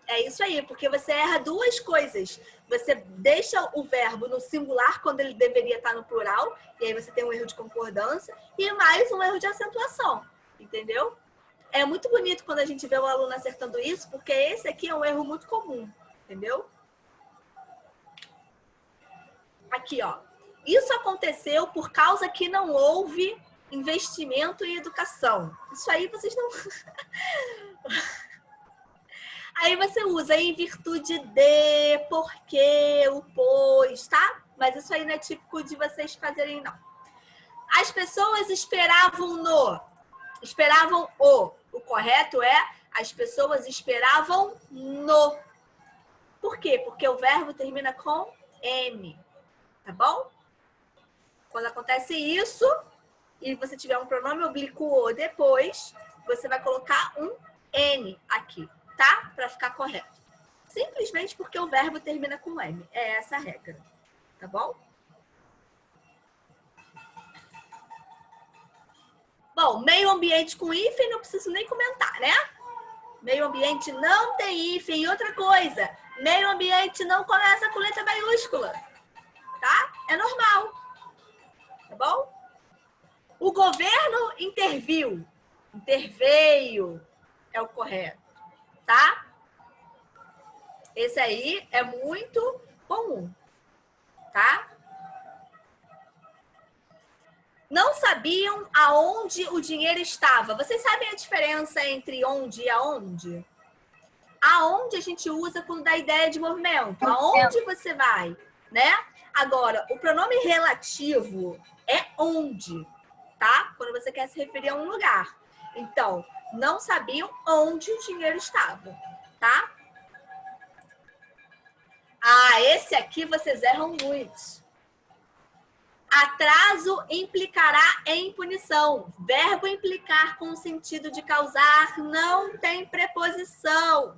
É isso aí, porque você erra duas coisas. Você deixa o verbo no singular quando ele deveria estar no plural, e aí você tem um erro de concordância, e mais um erro de acentuação. Entendeu? É muito bonito quando a gente vê o aluno acertando isso, porque esse aqui é um erro muito comum. Entendeu? Aqui, ó. Isso aconteceu por causa que não houve investimento em educação. Isso aí vocês não... Aí você usa em virtude de, porque, o pois, tá? Mas isso aí não é típico de vocês fazerem, não. As pessoas esperavam o. O correto é as pessoas esperavam no. Por quê? Porque o verbo termina com M, tá bom? Quando acontece isso e você tiver um pronome oblíquo depois, você vai colocar um N aqui. Tá? Para ficar correto. Simplesmente porque o verbo termina com M. É essa a regra. Tá bom? Bom, meio ambiente com hífen não preciso nem comentar, né? Meio ambiente não tem hífen. E outra coisa, meio ambiente não começa com letra maiúscula. Tá? É normal. Tá bom? O governo interviu. Interveio é o correto. Tá? Esse aí é muito comum, tá? Não sabiam aonde o dinheiro estava. Vocês sabem a diferença entre onde e aonde? Aonde a gente usa quando dá ideia de movimento. Aonde você vai, né? Agora, o pronome relativo é onde, tá? Quando você quer se referir a um lugar. Então, não sabiam onde o dinheiro estava, tá? Ah, esse aqui vocês erram muito. Atraso implicará em punição. Verbo implicar com o sentido de causar não tem preposição,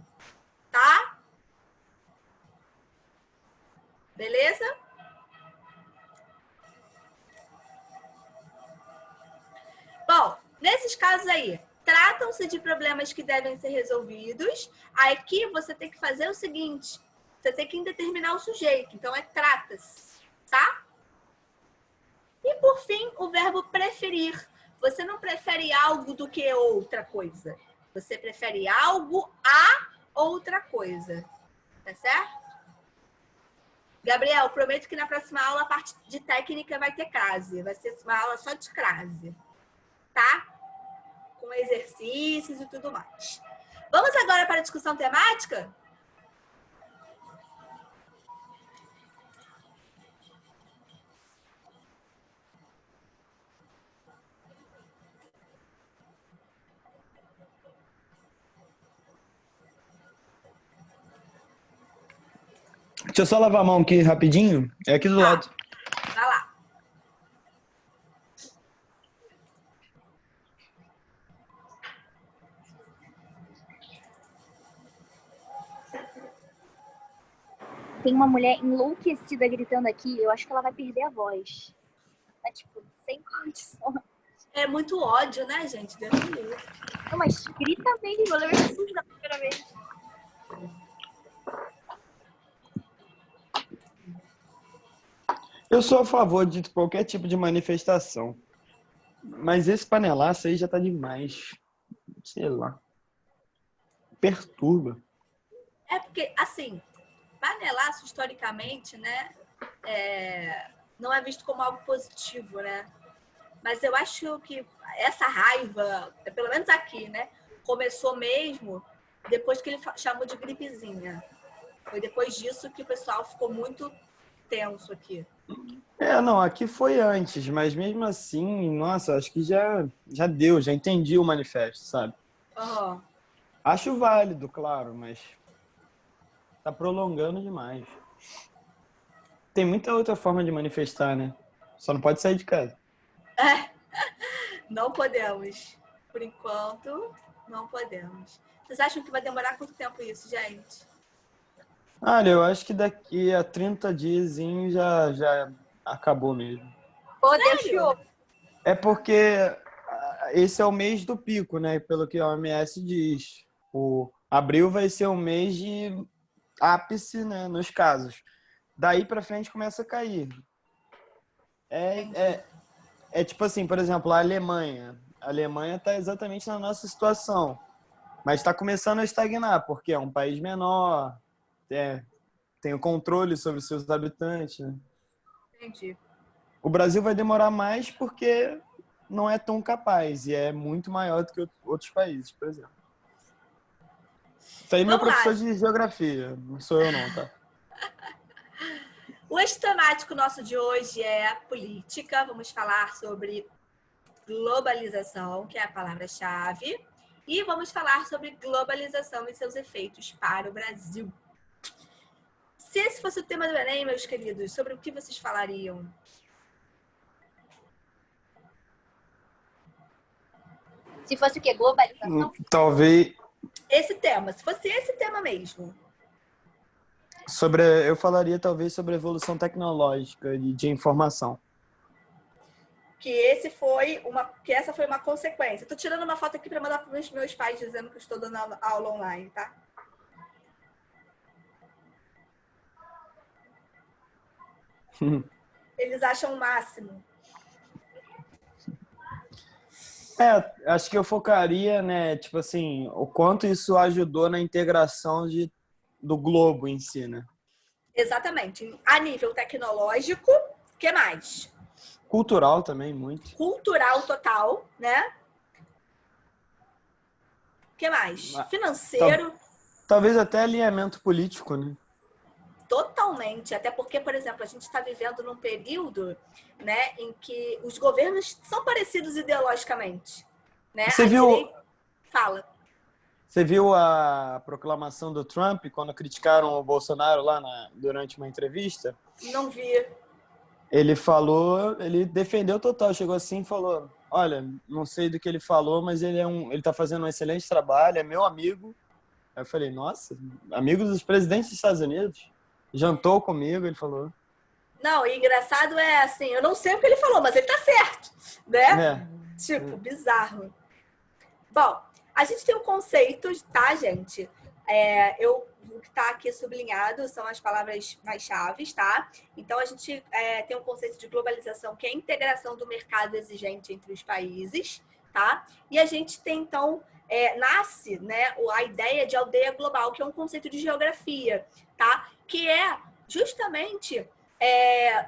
tá? Beleza? Bom, nesses casos aí, tratam-se de problemas que devem ser resolvidos. Aqui você tem que fazer o seguinte, você tem que indeterminar o sujeito. Então, trata-se, tá? E, por fim, o verbo preferir. Você não prefere algo do que outra coisa. Você prefere algo a outra coisa. Tá certo? Gabriel, prometo que na próxima aula a parte de técnica vai ter crase. Vai ser uma aula só de crase. Tá? Com exercícios e tudo mais. Vamos agora para a discussão temática? Deixa eu só lavar a mão aqui rapidinho. É aqui do lado. Vai lá. Tem uma mulher enlouquecida gritando aqui, eu acho que ela vai perder a voz. Tá, tipo, sem condições. É muito ódio, né, gente? Deus me livre. Não, mas grita mesmo, eu levei susto da primeira vez. Eu sou a favor de qualquer tipo de manifestação. Mas esse panelaço aí já tá demais. Sei lá. Perturba. É porque, assim, panelaço, historicamente, né, não é visto como algo positivo, né? Mas eu acho que essa raiva, pelo menos aqui, né, começou mesmo depois que ele chamou de gripezinha. Foi depois disso que o pessoal ficou muito tenso aqui. Não, aqui foi antes, mas mesmo assim, nossa, acho que já deu, já entendi o manifesto, sabe? Uhum. Acho válido, claro, mas tá prolongando demais. Tem muita outra forma de manifestar, né? Só não pode sair de casa. Não podemos. Por enquanto, não podemos. Vocês acham que vai demorar quanto tempo isso, gente? Olha, eu acho que daqui a 30 dias já acabou mesmo. Pô, Sério? deixou. É porque esse é o mês do pico, né? Pelo que a OMS diz. O abril vai ser um mês de ápice, né, nos casos. Daí pra frente começa a cair. É tipo assim, por exemplo, a Alemanha. A Alemanha está exatamente na nossa situação. Mas está começando a estagnar, porque é um país menor, tem o controle sobre seus habitantes, né? Entendi. O Brasil vai demorar mais porque não é tão capaz e é muito maior do que outros países, por exemplo. Isso aí é meu Vamos lá. professor de geografia, não sou eu não, tá? O eixo temático nosso de hoje é política. Vamos falar sobre globalização, que é a palavra-chave. E vamos falar sobre globalização e seus efeitos para o Brasil. Se esse fosse o tema do Enem, meus queridos, sobre o que vocês falariam? Se fosse o quê? Globalização? Talvez Esse tema, se fosse esse tema mesmo. eu falaria talvez sobre a evolução tecnológica e de informação. Que essa foi uma consequência. Tô tirando uma foto aqui para mandar para os meus pais dizendo que eu estou dando aula online, tá? Eles acham o máximo. Acho que eu focaria, né, tipo assim, o quanto isso ajudou na integração do globo em si, né? Exatamente. A nível tecnológico, o que mais? Cultural também, muito. Cultural total, né? O que mais? Financeiro. Talvez até alinhamento político, né? Totalmente. Até porque, por exemplo, a gente está vivendo num período, né, em que os governos são parecidos ideologicamente. Né? Fala. Você viu a proclamação do Trump quando criticaram o Bolsonaro lá durante uma entrevista? Não vi. Ele falou, ele defendeu total, chegou assim e falou, olha, não sei do que ele falou, mas ele tá fazendo um excelente trabalho, é meu amigo. Aí eu falei, nossa, amigo dos presidentes dos Estados Unidos? Jantou comigo, ele falou. Não, e engraçado é assim, eu não sei o que ele falou, mas ele tá certo, né? É, Tipo, bizarro. Bom, a gente tem um conceito, tá, gente? O que está aqui sublinhado são as palavras mais chaves, tá? Então, a gente tem um conceito de globalização, que é a integração do mercado exigente entre os países, tá? E a gente tem, então, nasce, né, a ideia de aldeia global, que é um conceito de geografia, tá? Que é justamente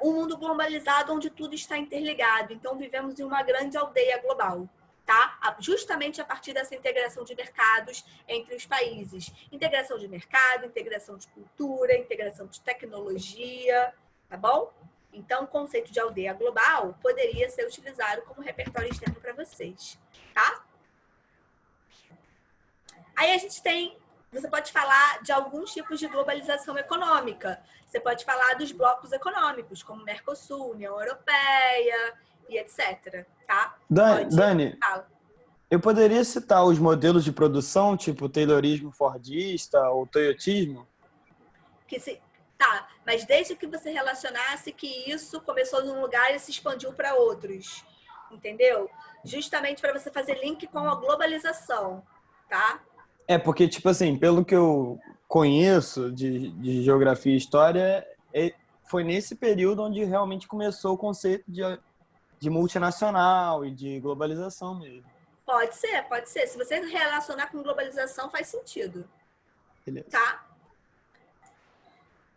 um mundo globalizado onde tudo está interligado. Então, vivemos em uma grande aldeia global. Tá? Justamente a partir dessa integração de mercados entre os países. Integração de mercado, integração de cultura, integração de tecnologia, tá bom? Então, o conceito de aldeia global poderia ser utilizado como repertório externo para vocês, tá? Aí a gente você pode falar de alguns tipos de globalização econômica. Você pode falar dos blocos econômicos, como Mercosul, União Europeia e etc, tá? Dani, eu poderia citar os modelos de produção, tipo Taylorismo Fordista ou Toyotismo? Tá, mas desde que você relacionasse que isso começou num lugar e se expandiu para outros, entendeu? Justamente para você fazer link com a globalização, tá? Porque, tipo assim, pelo que eu conheço de geografia e história, foi nesse período onde realmente começou o conceito de multinacional e de globalização mesmo. Pode ser, pode ser. Se você relacionar com globalização, faz sentido. Beleza. Tá?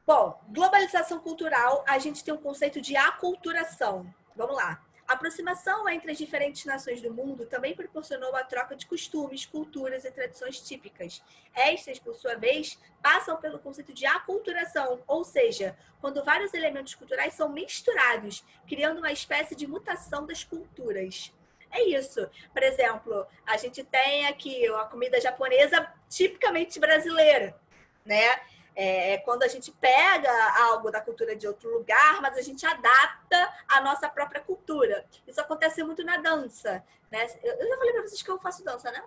Bom, globalização cultural, a gente tem um conceito de aculturação. Vamos lá. A aproximação entre as diferentes nações do mundo também proporcionou a troca de costumes, culturas e tradições típicas. Estas, por sua vez, passam pelo conceito de aculturação, ou seja, quando vários elementos culturais são misturados, criando uma espécie de mutação das culturas. É isso. Por exemplo, a gente tem aqui a comida japonesa tipicamente brasileira, né? Quando a gente pega algo da cultura de outro lugar, mas a gente adapta à nossa própria cultura. Isso acontece muito na dança, né? Eu já falei para vocês que eu faço dança, né?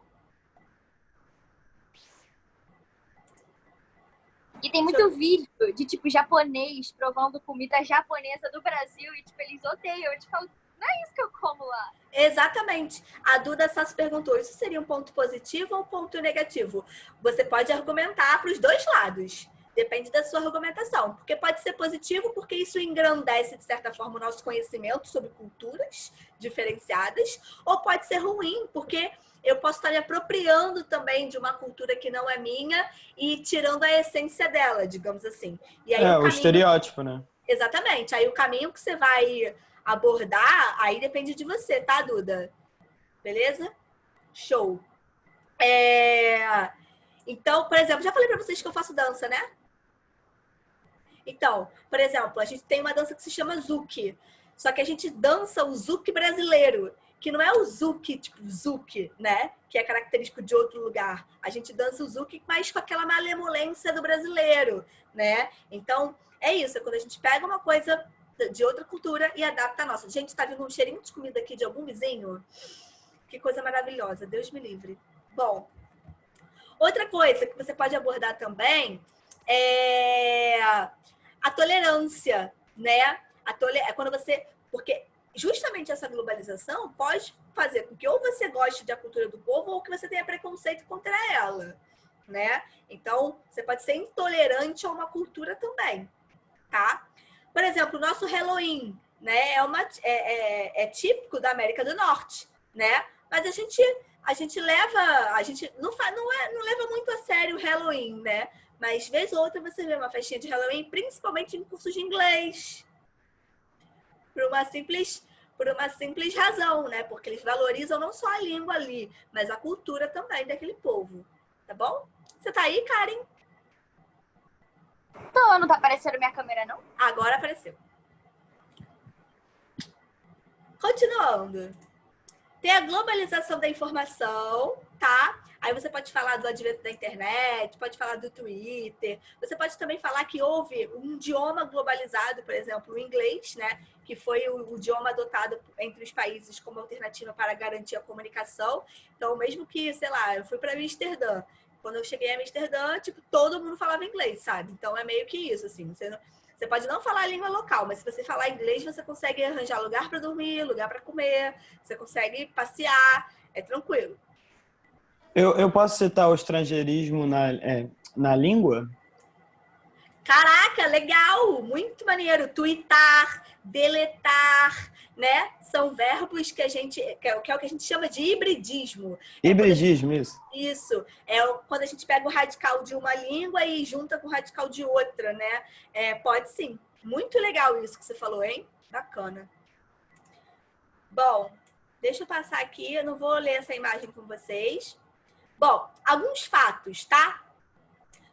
E tem muito vídeo de, tipo, japonês provando comida japonesa do Brasil e, tipo, eles odeiam. Eu te falo, não é isso que eu como lá. Exatamente. A Duda só se perguntou, isso seria um ponto positivo ou um ponto negativo? Você pode argumentar para os dois lados. Depende da sua argumentação. Porque pode ser positivo, porque isso engrandece, de certa forma, o nosso conhecimento sobre culturas diferenciadas. Ou pode ser ruim, porque eu posso estar me apropriando também de uma cultura que não é minha e tirando a essência dela, digamos assim. E aí, o estereótipo, né? Exatamente. Aí o caminho que você vai abordar, aí depende de você, tá, Duda? Beleza? Show. Então, por exemplo, já falei pra vocês que eu faço dança, né? Então, por exemplo, a gente tem uma dança que se chama Zouk. Só que a gente dança o Zouk brasileiro, que não é o Zouk, tipo Zouk, né? Que é característico de outro lugar. A gente dança o Zouk, mas com aquela malemolência do brasileiro, né? Então, é isso. É quando a gente pega uma coisa de outra cultura e adapta a nossa. Gente, tá vindo um cheirinho de comida aqui de algum vizinho? Que coisa maravilhosa. Deus me livre. Bom, outra coisa que você pode abordar também é a tolerância, né? É quando você... Porque justamente essa globalização pode fazer com que ou você goste da cultura do povo ou que você tenha preconceito contra ela, né? Então, você pode ser intolerante a uma cultura também, tá? Por exemplo, o nosso Halloween, né? É típico da América do Norte, né? Mas a gente não leva muito a sério o Halloween, né? Mas, vez ou outra, você vê uma festinha de Halloween, principalmente em cursos de inglês. Por uma simples razão, né? Porque eles valorizam não só a língua ali, mas a cultura também daquele povo. Tá bom? Você tá aí, Karen? Não tá aparecendo minha câmera, não? Agora apareceu. Continuando. Tem a globalização da informação, tá? Aí você pode falar do advento da internet, pode falar do Twitter. Você pode também falar que houve um idioma globalizado, por exemplo, o inglês, né? Que foi o idioma adotado entre os países como alternativa para garantir a comunicação. Então, mesmo que, sei lá, eu fui para Amsterdã. Quando eu cheguei a Amsterdã, tipo, todo mundo falava inglês, sabe? Então, é meio que isso, assim. Você pode não falar a língua local, mas se você falar inglês, você consegue arranjar lugar para dormir, lugar para comer, você consegue passear, é tranquilo. Eu posso citar o estrangeirismo na língua? Caraca, legal! Muito maneiro. Tuitar, deletar, né? São verbos que é o que a gente chama de hibridismo. Hibridismo, isso. Isso. É quando a gente pega o radical de uma língua e junta com o radical de outra, né? Pode sim. Muito legal isso que você falou, hein? Bacana. Bom, deixa eu passar aqui. Eu não vou ler essa imagem com vocês. Bom, alguns fatos, tá?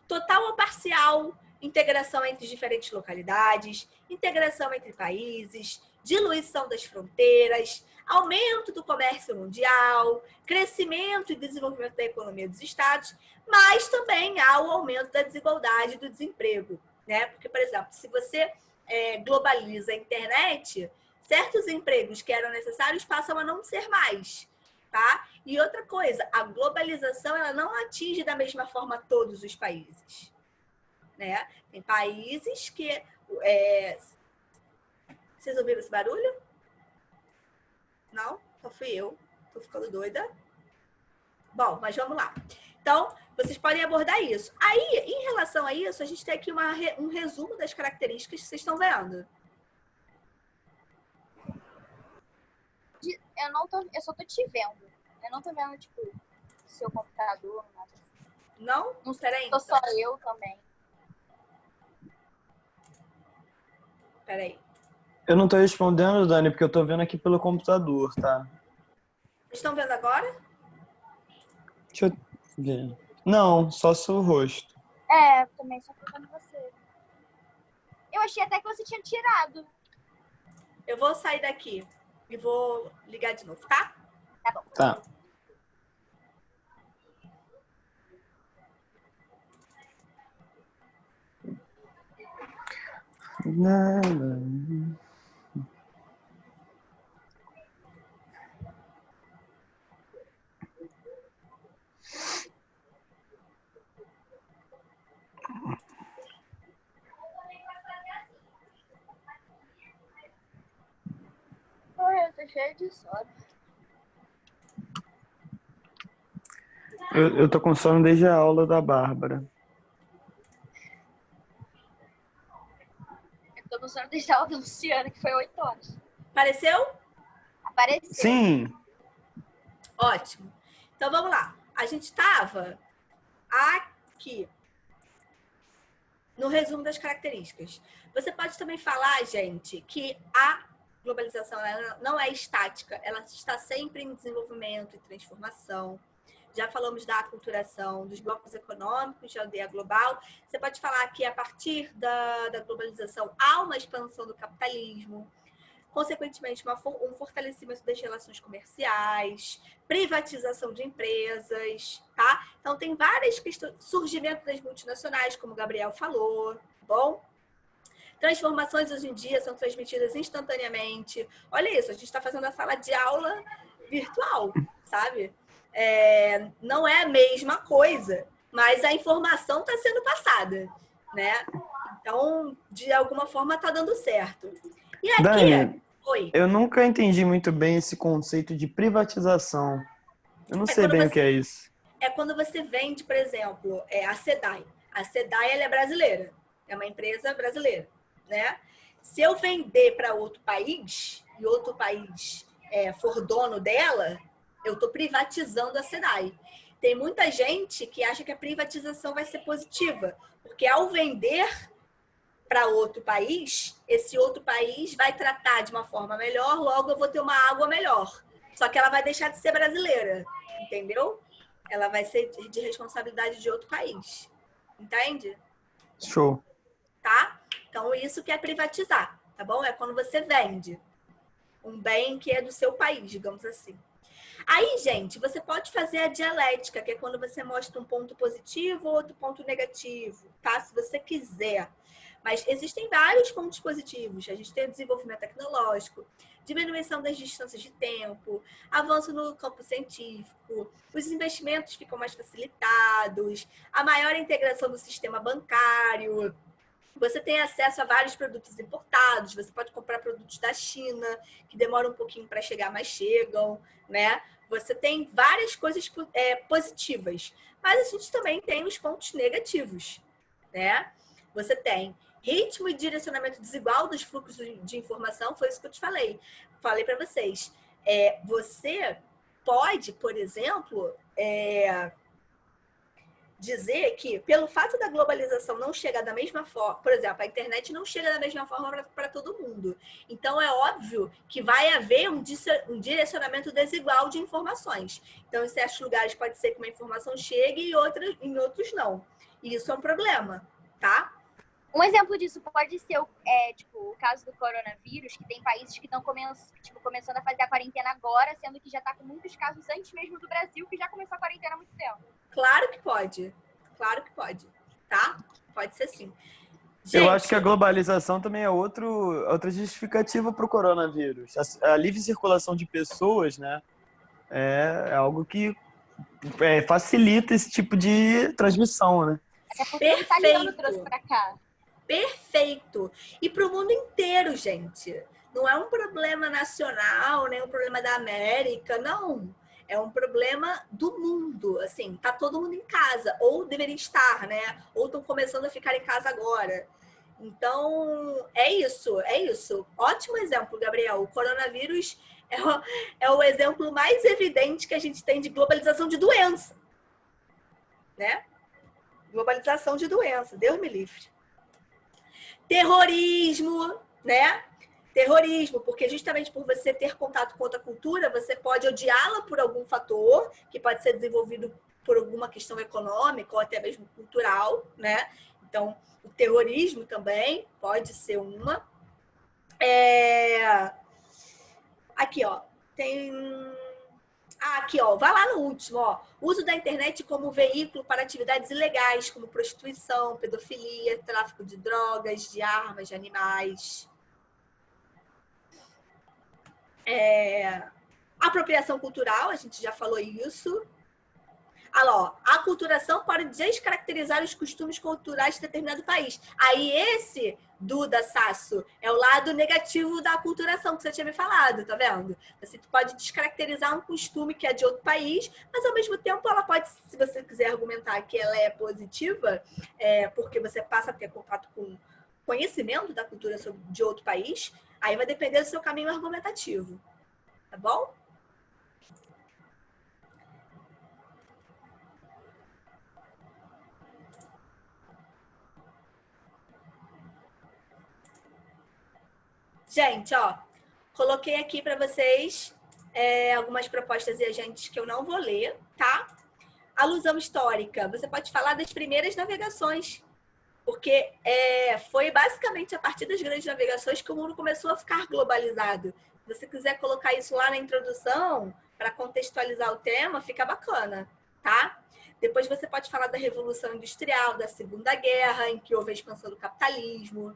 Total ou parcial integração entre diferentes localidades, integração entre países, diluição das fronteiras, aumento do comércio mundial, crescimento e desenvolvimento da economia dos estados, mas também há o aumento da desigualdade e do desemprego, né? Porque, por exemplo, se você globaliza a internet, certos empregos que eram necessários passam a não ser mais, tá? E outra coisa, a globalização ela não atinge da mesma forma todos os países, né? Tem países que... Vocês ouviram esse barulho? Não? Só fui eu. Tô ficando doida. Bom, mas vamos lá. Então, vocês podem abordar isso. Aí, em relação a isso, a gente tem aqui um resumo das características que vocês estão vendo. Eu só tô te vendo. Eu não tô vendo, tipo, seu computador, nada assim. Não? Não será ainda. Tô só eu também. Peraí. Eu não tô respondendo, Dani, porque eu tô vendo aqui pelo computador, tá? Vocês estão vendo agora? Deixa eu ver. Não, só seu rosto. Também só tô vendo você. Eu achei até que você tinha tirado. Eu vou sair daqui e vou ligar de novo, tá? Tá bom. Tá. Eu tô cheia de sono. Eu tô com sono desde a aula da Bárbara. Eu tô no sono desde a aula da Luciana, que foi 8 horas. Apareceu? Apareceu. Sim. Ótimo. Então, vamos lá. A gente estava aqui no resumo das características. Você pode também falar, gente, que a globalização ela não é estática, ela está sempre em desenvolvimento e transformação. Já falamos da aculturação, dos blocos econômicos, da aldeia global. Você pode falar que a partir da globalização há uma expansão do capitalismo, consequentemente um fortalecimento das relações comerciais, privatização de empresas, tá? Então tem várias questões, surgimento das multinacionais, como o Gabriel falou, tá bom? Transformações hoje em dia são transmitidas instantaneamente. Olha isso, a gente está fazendo a sala de aula virtual, sabe? Não é a mesma coisa, mas a informação está sendo passada, né? Então, de alguma forma, está dando certo. E aqui... Dani, Oi. Eu nunca entendi muito bem esse conceito de privatização. Eu não sei bem o que é isso. É quando você vende, por exemplo, a SEDAI. A SEDAI ela é brasileira, é uma empresa brasileira, né? Se eu vender para outro país e outro país for dono dela, eu estou privatizando a SEDAI. Tem muita gente que acha que a privatização vai ser positiva, porque ao vender para outro país, esse outro país vai tratar de uma forma melhor, logo eu vou ter uma água melhor. Só que ela vai deixar de ser brasileira, entendeu? Ela vai ser de responsabilidade de outro país. Entende? Show. Tá? Então, isso que é privatizar, tá bom? É quando você vende um bem que é do seu país, digamos assim. Aí, gente, você pode fazer a dialética, que é quando você mostra um ponto positivo ou outro ponto negativo, tá? Se você quiser. Mas existem vários pontos positivos. A gente tem o desenvolvimento tecnológico, diminuição das distâncias de tempo, avanço no campo científico, os investimentos ficam mais facilitados, a maior integração do sistema bancário. Você tem acesso a vários produtos importados, você pode comprar produtos da China, que demoram um pouquinho para chegar, mas chegam, né? Você tem várias coisas positivas, mas a gente também tem os pontos negativos, né? Você tem ritmo e direcionamento desigual dos fluxos de informação, foi isso que eu te falei. Falei para vocês. Você pode, por exemplo, dizer que, pelo fato da globalização não chegar da mesma forma, por exemplo, a internet não chega da mesma forma para todo mundo. Então, é óbvio que vai haver um direcionamento desigual de informações. Então, em certos lugares pode ser que uma informação chegue e em outros não. E isso é um problema, tá? Um exemplo disso pode ser o caso do coronavírus, que tem países que estão começando a fazer a quarentena agora, sendo que já está com muitos casos antes mesmo do Brasil, que já começou a quarentena há muito tempo. Claro que pode. Claro que pode. Tá? Pode ser sim. Gente, eu acho que a globalização também é outra justificativa para o coronavírus. A livre circulação de pessoas, né, é algo que facilita esse tipo de transmissão, né? Até porque o italiano trouxe para cá. Perfeito. E para o mundo inteiro, gente. Não é um problema nacional, nem um problema da América, não. É um problema do mundo. Assim, tá todo mundo em casa, ou deveria estar, né? Ou estão começando a ficar em casa agora. Então, é isso. Ótimo exemplo, Gabriel. O coronavírus é o exemplo mais evidente que a gente tem de globalização de doença, né? Globalização de doença, Deus me livre. Terrorismo, né? Terrorismo, porque justamente por você ter contato com outra cultura, você pode odiá-la por algum fator, que pode ser desenvolvido por alguma questão econômica ou até mesmo cultural, né? Então, o terrorismo também pode ser uma. Aqui, ó, tem... aqui, ó, vai lá no último, ó. Uso da internet como veículo para atividades ilegais, como prostituição, pedofilia, tráfico de drogas, de armas, de animais. Apropriação cultural, a gente já falou isso. Olha lá, ó, a aculturação pode descaracterizar os costumes culturais de determinado país. Aí esse, Duda Sasso, é o lado negativo da aculturação que você tinha me falado, tá vendo? Você pode descaracterizar um costume que é de outro país, mas ao mesmo tempo ela pode, se você quiser argumentar que ela é positiva, porque você passa a ter contato com conhecimento da cultura de outro país, aí vai depender do seu caminho argumentativo, tá bom? Gente, ó, coloquei aqui para vocês algumas propostas e agentes que eu não vou ler, tá? Alusão histórica. Você pode falar das primeiras navegações, porque foi basicamente a partir das grandes navegações que o mundo começou a ficar globalizado. Se você quiser colocar isso lá na introdução, para contextualizar o tema, fica bacana, tá? Depois você pode falar da Revolução Industrial, da Segunda Guerra, em que houve a expansão do capitalismo.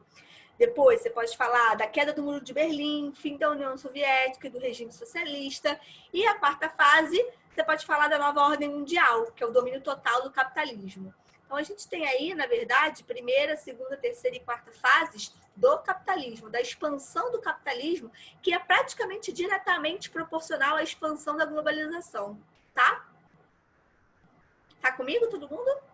Depois, você pode falar da queda do Muro de Berlim, fim da União Soviética e do regime socialista. E a quarta fase, você pode falar da nova ordem mundial, que é o domínio total do capitalismo. Então, a gente tem aí, na verdade, primeira, segunda, terceira e quarta fases do capitalismo, da expansão do capitalismo, que é praticamente diretamente proporcional à expansão da globalização, tá? Tá comigo, todo mundo?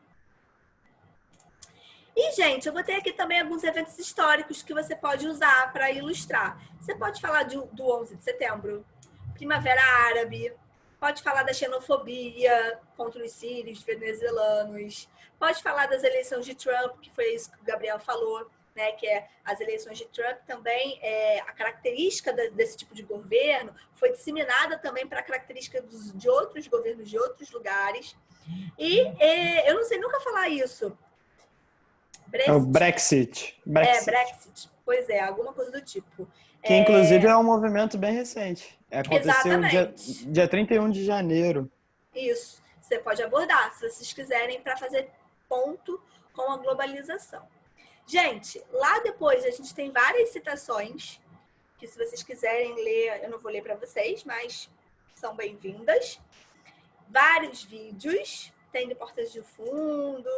E, gente, eu botei aqui também alguns eventos históricos que você pode usar para ilustrar. Você pode falar do 11 de setembro, Primavera Árabe, pode falar da xenofobia contra os sírios, venezuelanos, pode falar das eleições de Trump, que foi isso que o Gabriel falou, né? Que as eleições de Trump também, a característica desse tipo de governo foi disseminada também para a característica de outros governos de outros lugares. E eu não sei nunca falar isso. É o Brexit. Brexit. Pois é, alguma coisa do tipo. Que, inclusive, é um movimento bem recente. Aconteceu Exatamente. dia 31 de janeiro. Isso. Você pode abordar, se vocês quiserem, para fazer ponto com a globalização. Gente, lá depois a gente tem várias citações, que se vocês quiserem ler, eu não vou ler para vocês, mas são bem-vindas. Vários vídeos, tem de Portas do Fundo,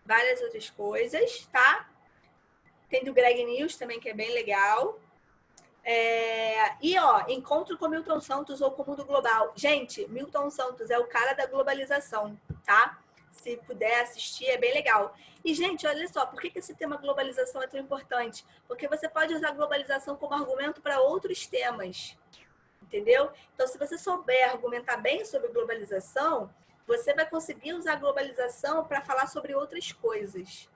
várias outras coisas, tá? Tem do Greg News também, que é bem legal. E, Encontro com Milton Santos ou com o Mundo Global. Gente, Milton Santos é o cara da globalização, tá? Se puder assistir, é bem legal. E, gente, olha só, por que esse tema globalização é tão importante? Porque você pode usar a globalização como argumento para outros temas, entendeu? Então, se você souber argumentar bem sobre globalização, você vai conseguir usar a globalização para falar sobre outras coisas.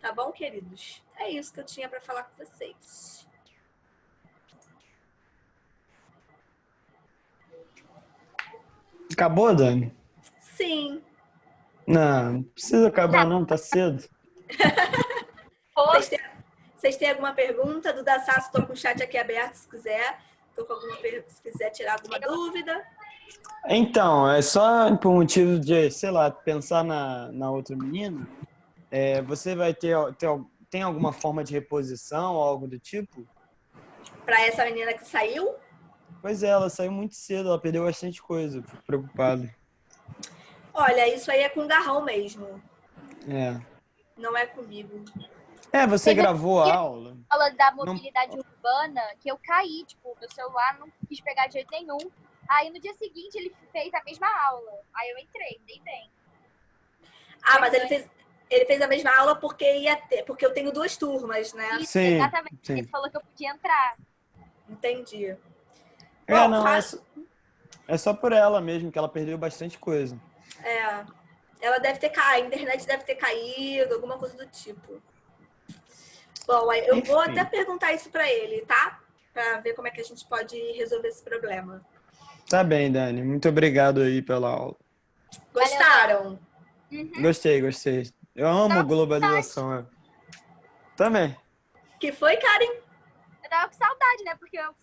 Tá bom, queridos? É isso que eu tinha para falar com vocês. Acabou, Dani? Sim. Não precisa acabar não, tá cedo. Vocês têm alguma pergunta? Do Dassasso, estou com o chat aqui aberto, se quiser. Se quiser tirar alguma dúvida. Então, é só por motivo de, sei lá, pensar na outra menina. Você vai tem alguma forma de reposição ou algo do tipo? Para essa menina que saiu? Pois é, ela saiu muito cedo, ela perdeu bastante coisa, fico preocupado. Olha, isso aí é com o Garrão mesmo. Não é comigo. Você gravou a aula? Aula da mobilidade urbana, que eu caí, tipo, meu celular não quis pegar de jeito nenhum. Aí no dia seguinte ele fez a mesma aula. Aí eu entrei, dei bem. Mas ele fez a mesma aula porque porque eu tenho 2 turmas, né? Isso, Sim, exatamente. sim. Ele falou que eu podia entrar. Entendi. É só por ela mesmo, que ela perdeu bastante coisa. Ela deve ter caído, a internet deve ter caído, alguma coisa do tipo. Bom, eu vou até perguntar isso para ele, tá? Para ver como é que a gente pode resolver esse problema. Tá bem, Dani. Muito obrigado aí pela aula. Gostaram? Gostei. Eu amo globalização. Também. Que foi, Karen? Eu tava com saudade, né? Porque eu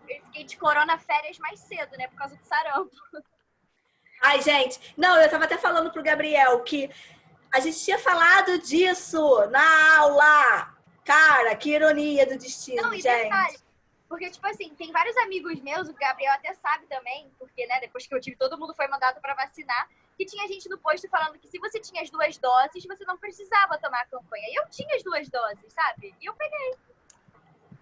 fiquei de corona férias mais cedo, né? Por causa do sarampo. Ai, gente. Não, eu tava até falando pro Gabriel que a gente tinha falado disso na aula. Cara, que ironia do destino, Não, e gente. detalhe, porque, tipo assim, tem vários amigos meus, o Gabriel até sabe também, porque, né, depois que eu tive, todo mundo foi mandado pra vacinar, que tinha gente no posto falando que se você tinha as 2 doses, você não precisava tomar a campanha. E eu tinha as 2 doses, sabe? E eu peguei.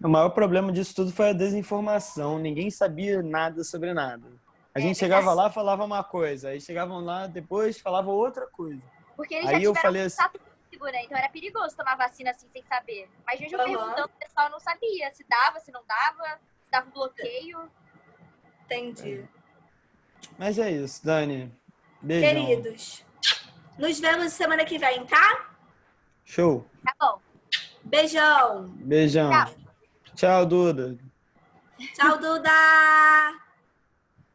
O maior problema disso tudo foi a desinformação. Ninguém sabia nada sobre nada. A gente chegava lá, falava uma coisa. Aí chegavam lá, depois falava outra coisa. Porque eles aí já eu tiveram falei contato comigo, né? Então era perigoso tomar vacina assim, sem saber. Mas mesmo perguntando, o pessoal não sabia se dava, se não dava, se dava um bloqueio. Entendi. Mas é isso, Dani. Beijão. Queridos, nos vemos semana que vem, tá? Show. Tá bom. Beijão. Beijão. Tchau, Duda. Tchau, Duda.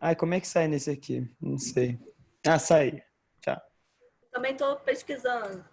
Ai, como é que sai nesse aqui? Não sei. Sai. Tchau. Também tô pesquisando.